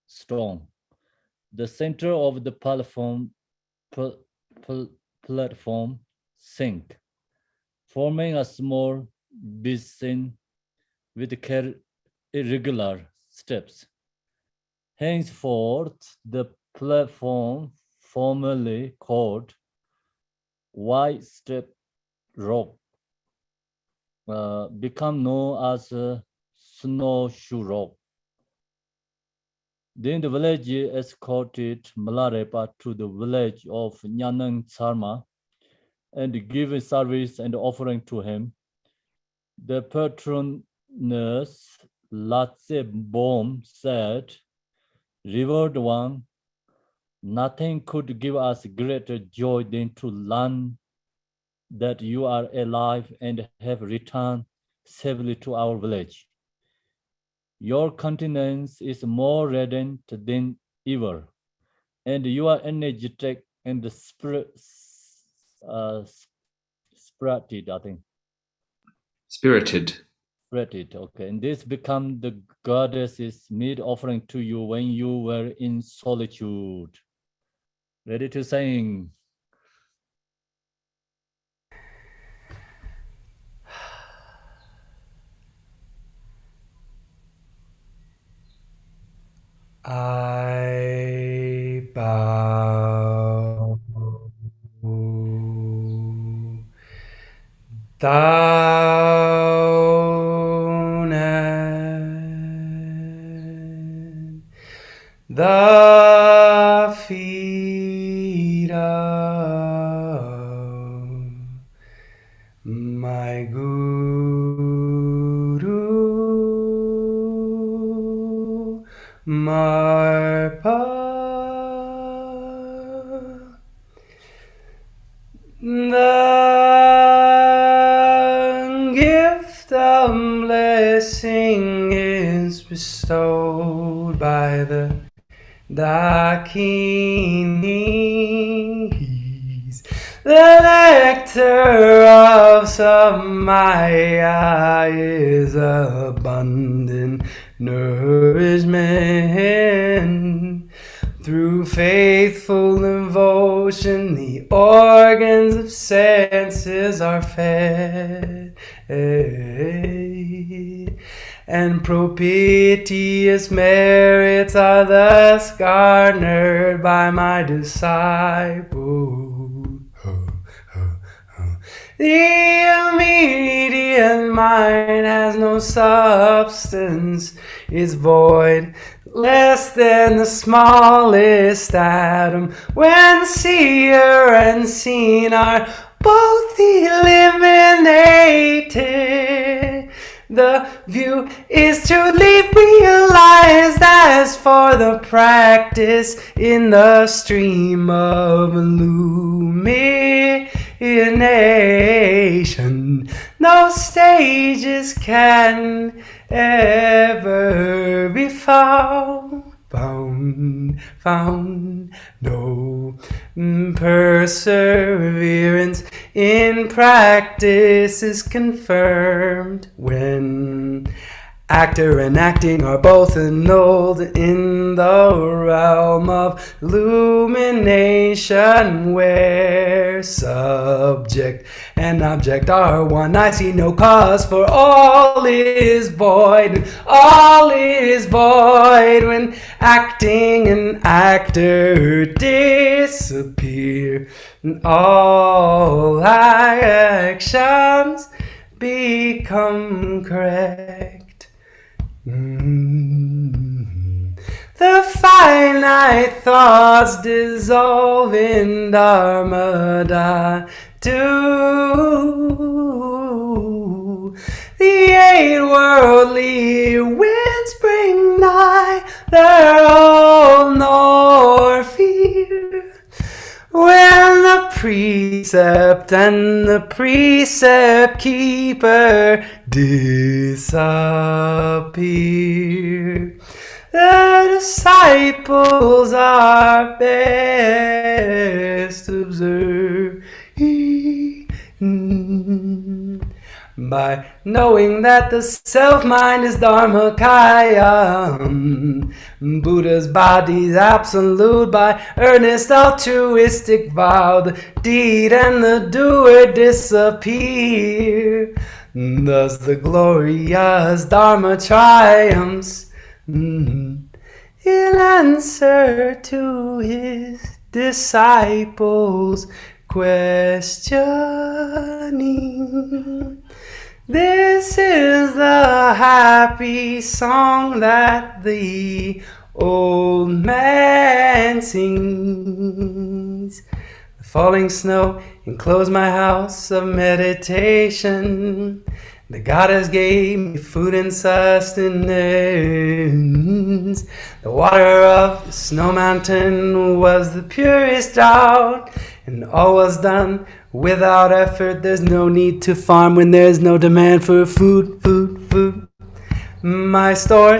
stone. The center of the platform sank, forming a small be seen with irregular steps. Henceforth, the platform formerly called White Step Rock become known as Snowshoe Rock. Then the village escorted Milarepa to the village of Nyanang Sarma and giving service and offering to him. The patroness Latse Bom said, Revered one, nothing could give us greater joy than to learn that you are alive and have returned safely to our village. Your countenance is more radiant than ever, and you are energetic and spirited, I think. Spirited. Spirited, okay. And this became the goddess's meat offering to you when you were in solitude. Ready to sing? I bow down at the feet of my Guru Marpa. The gift of blessing is bestowed by the Dakinis. The nectar of Samaya is abundant nourishment. Through faithful devotion, the organs of senses are fed, and propitious merits are thus garnered by my disciple. The immediate mind has no substance, is void, less than the smallest atom. When the seer and seen are both eliminated, the view is truly realized. As for the practice in the stream of illumination, no stages can ever be found. No perseverance in practice is confirmed when actor and acting are both annulled in the realm of illumination, where subject and object are one. I see no cause, for all is void. All is void when acting and actor disappear, and all actions become correct. The finite thoughts dissolve in Dharma Dhatu. The eight worldly winds bring neither hope nor fear. When the precept and the precept keeper disappear, the disciples are best observed by knowing that the self-mind is Dharmakaya. Buddha's body is absolute by earnest altruistic vow. The deed and the doer disappear. Thus the glorious Dharma triumphs. In answer to his disciples' questioning. This is the happy song that the old man sings. The falling snow enclosed my house of meditation. The goddess gave me food and sustenance. The water of the snow mountain was the purest drought, and all was done without effort. There's no need to farm when there's no demand for food. My store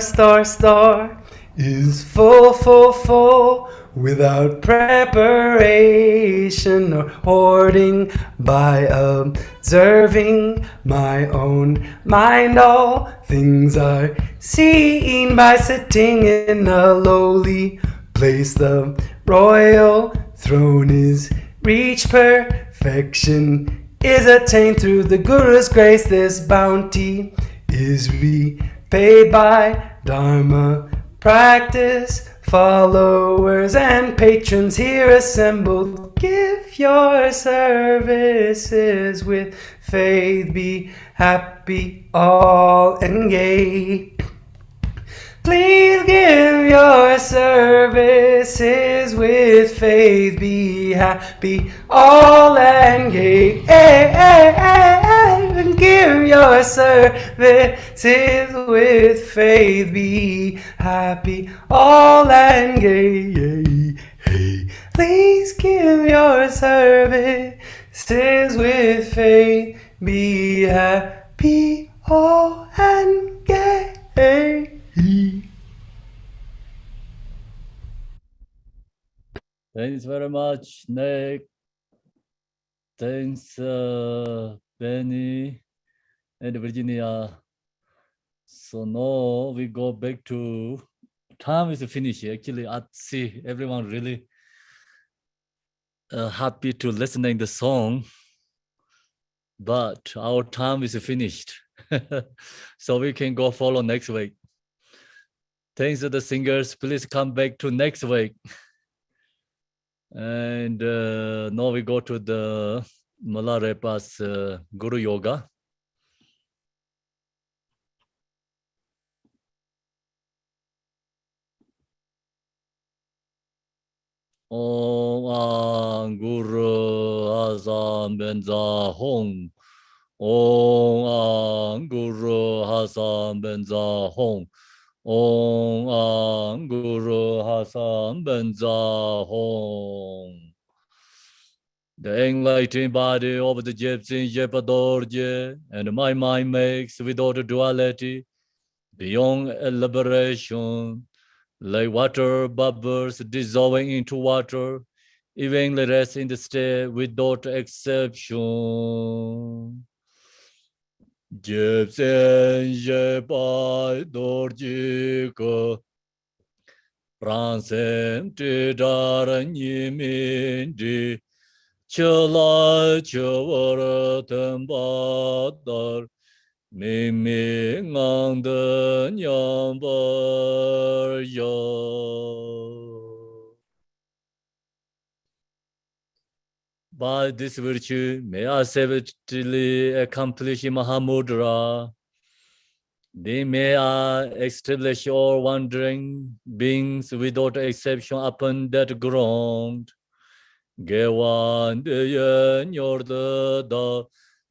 is full, without preparation or hoarding. By observing my own mind, all things are seen. By sitting in a lowly place, the royal throne is reached. Perfection is attained through the Guru's grace. This bounty is repaid by Dharma practice. Followers and patrons here assembled, give your services with faith. Be happy all and gay. Please give your services with faith. Be happy all and gay. Give your services with faith. Be happy all and gay. Please give your services with faith. Be happy all and gay. Thanks very much, Nick. Thanks, Benny and Virginia. So now we go back to time is finished. Actually, I see everyone really happy to listening the song, but our time is finished. So we can go follow next week. Thanks to the singers. Please come back to next week. And now we go to the Milarepa's Guru Yoga. Om Guru Hasam Benza Hong. Om Guru Hasam Benza Hong. Om Guru Hasam Benza Hong. The enlightened body of the Gypsy Jepadorje, and my mind makes without duality, beyond elaboration, like water bubbles dissolving into water, evenly rest in the state without exception. Gypsy Jepadorje, Pransem Tidaranimindi, Chala Chavaratam Badar, Mimi Nganda Nyambar Yo. By this virtue, may I savagely accomplish Mahamudra. Then may I establish all wandering beings without exception upon that ground. Gewan deyen yorda da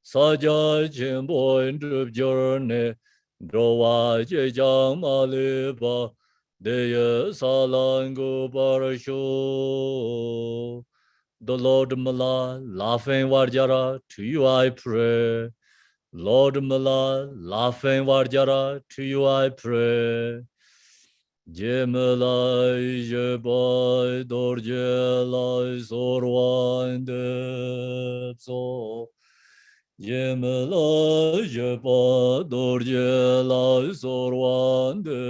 saja jimbo indrup journey drowa jejang maliba deye salangu parasho. The Lord Mala, laughing Varjara, to you I pray. Lord Mala, laughing Varjara, to you I pray. Jemelai Jebai Dorjelai Sorwande So. Jemelai Jebai Dorjelai Sorwande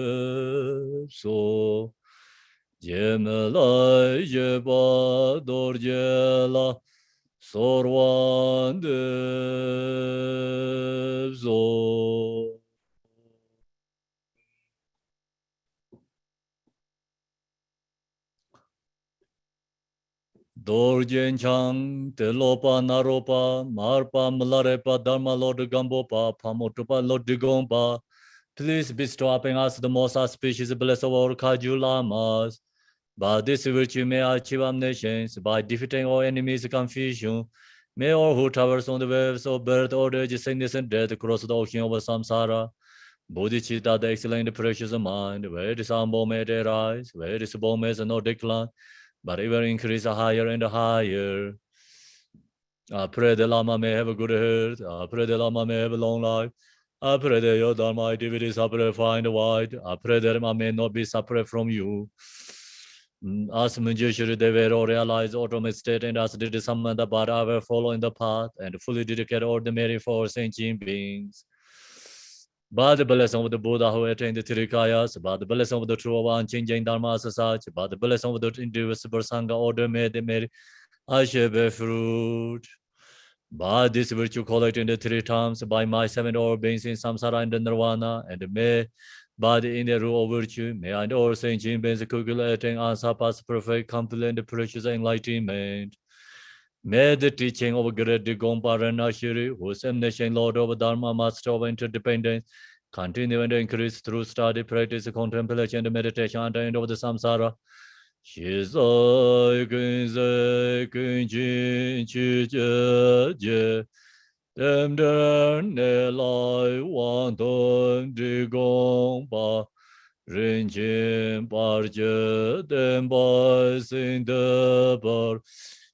So. Jemelai Jeba Dorjela Sorwandebzo. Dorjen Chang, Telopa Naropa, Marpa Milarepa, Dharma Lord Gambopa, Pamotupa Lord Gompa. Please bestow upon us the most auspicious blessing of our Kaju Lamas. By this virtue may achieve omniscience, by defeating all enemies' confusion. May all who traverse on the waves of birth, old age, sickness, and death cross the ocean of samsara. Bodhicitta, the excellent precious mind, where it is humble may they rise, where it is born may no decline, but ever increase higher and higher. I pray the Lama may have a good health. I pray the Lama may have a long life. I pray that your Dharma activities are purified and wide. I pray that I may not be separate from you. As Manjushri, they were all realized ultimate state, and as did Samanta, but I will follow in the path and fully dedicate all the merit for sentient beings. By the blessing of the Buddha who attained the Trikayas, by the blessing of the true unchanging Dharma as such, by the blessing of the indivisible Sangha order made the merit, I shall bear fruit. By this virtue collected in the 3 times, by my 7 all beings in samsara and the nirvana, and may by the inner rule of virtue, may I all sentient beings calculating unsurpassed perfect, complete and precious enlightenment. May the teaching of great Gompa Ranashiri, who is omniscient Lord of Dharma, Master of interdependence, continue and increase through study, practice, contemplation, and meditation at the end of the samsara. Shizai kunzai kunjin chi je demder ne lai wan ton di gong pa rin chin par je dem bai sin de par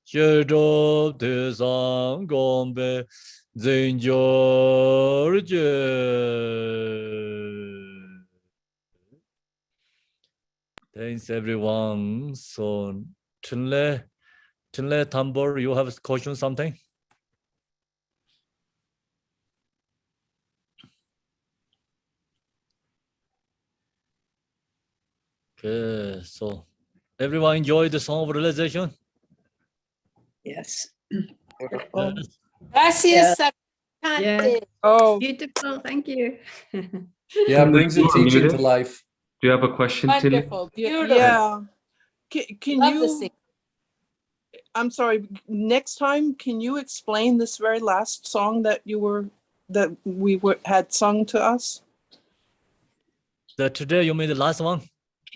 che do de sang gong be zin jor je. Thanks everyone. So Chinle Tambor, you have a question something? Okay, so everyone enjoy the song of realization? Yes. Beautiful. Gracias. Yeah. Oh, Beautiful. Thank you. Yeah, brings the You are teaching muted. to life. Do you have a question, Tilly? Wonderful. Beautiful. yeah. Can Love the you, sing- I'm sorry, next time, can you explain this very last song that had sung to us? Today you made the last one?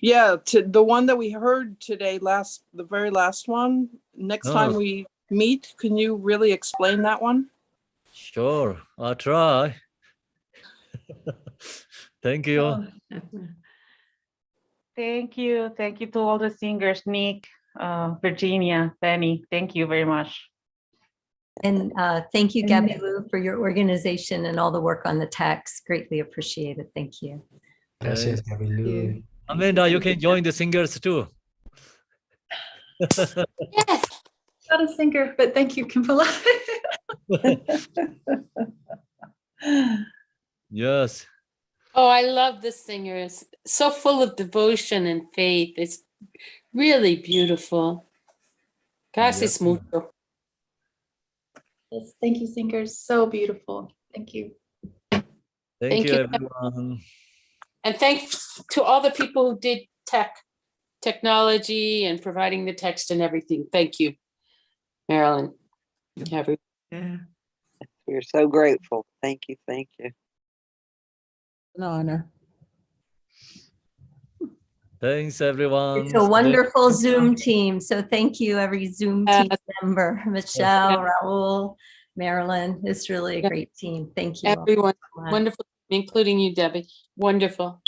Yeah, the one that we heard today, the very last one. Next time we meet, can you really explain that one? Sure, I'll try. Thank you. Oh. Thank you. Thank you to all the singers, Nick, Virginia, Benny. Thank you very much. And thank you, Gabby Lou, for your organization and all the work on the text. Greatly appreciated. Thank you. Gracias, Gabilu. Amanda, you can join the singers too. Yes. Not a singer, but thank you, Kimpala. Yes. Oh, I love the singers. So full of devotion and faith. It's really beautiful. Gracias mucho. Yes, thank you, singers. So beautiful. Thank you. Thank you, everyone. And thanks to all the people who did technology and providing the text and everything. Thank you, Marilyn. Everyone. Yeah. We're so grateful. Thank you. Thank you. An honor. Thanks, everyone. It's a wonderful Zoom team. So thank you, every Zoom team member, Michelle, Raul, Marilyn. It's really a great team. Thank you. all Everyone, so much. wonderful, including you, Debbie. Wonderful.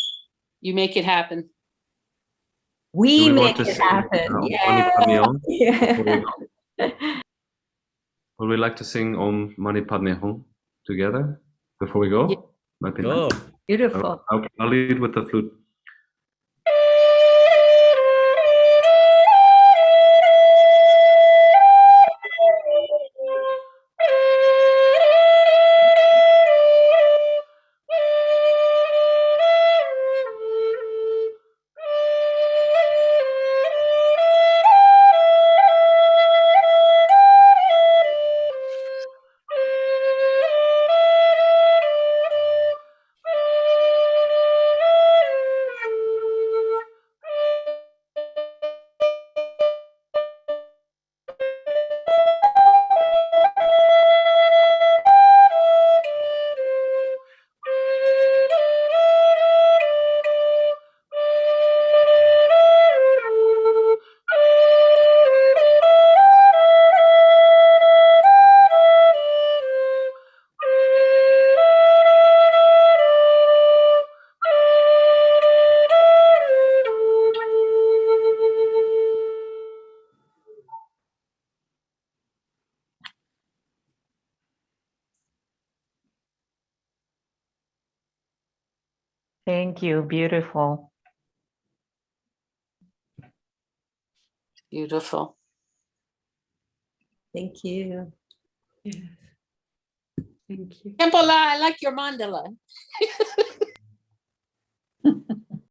You make it happen. We Do we make want to it sing, happen. Om Yeah. Mani Padme Hum? Yeah. Would we like to sing Om Mani Padme Hum together before we go? Yeah. Might be Go. nice. Beautiful. Okay, I'll lead with the flute. Thank you. Beautiful. Beautiful. Thank you. Thank you. Tempola, I like your mandala.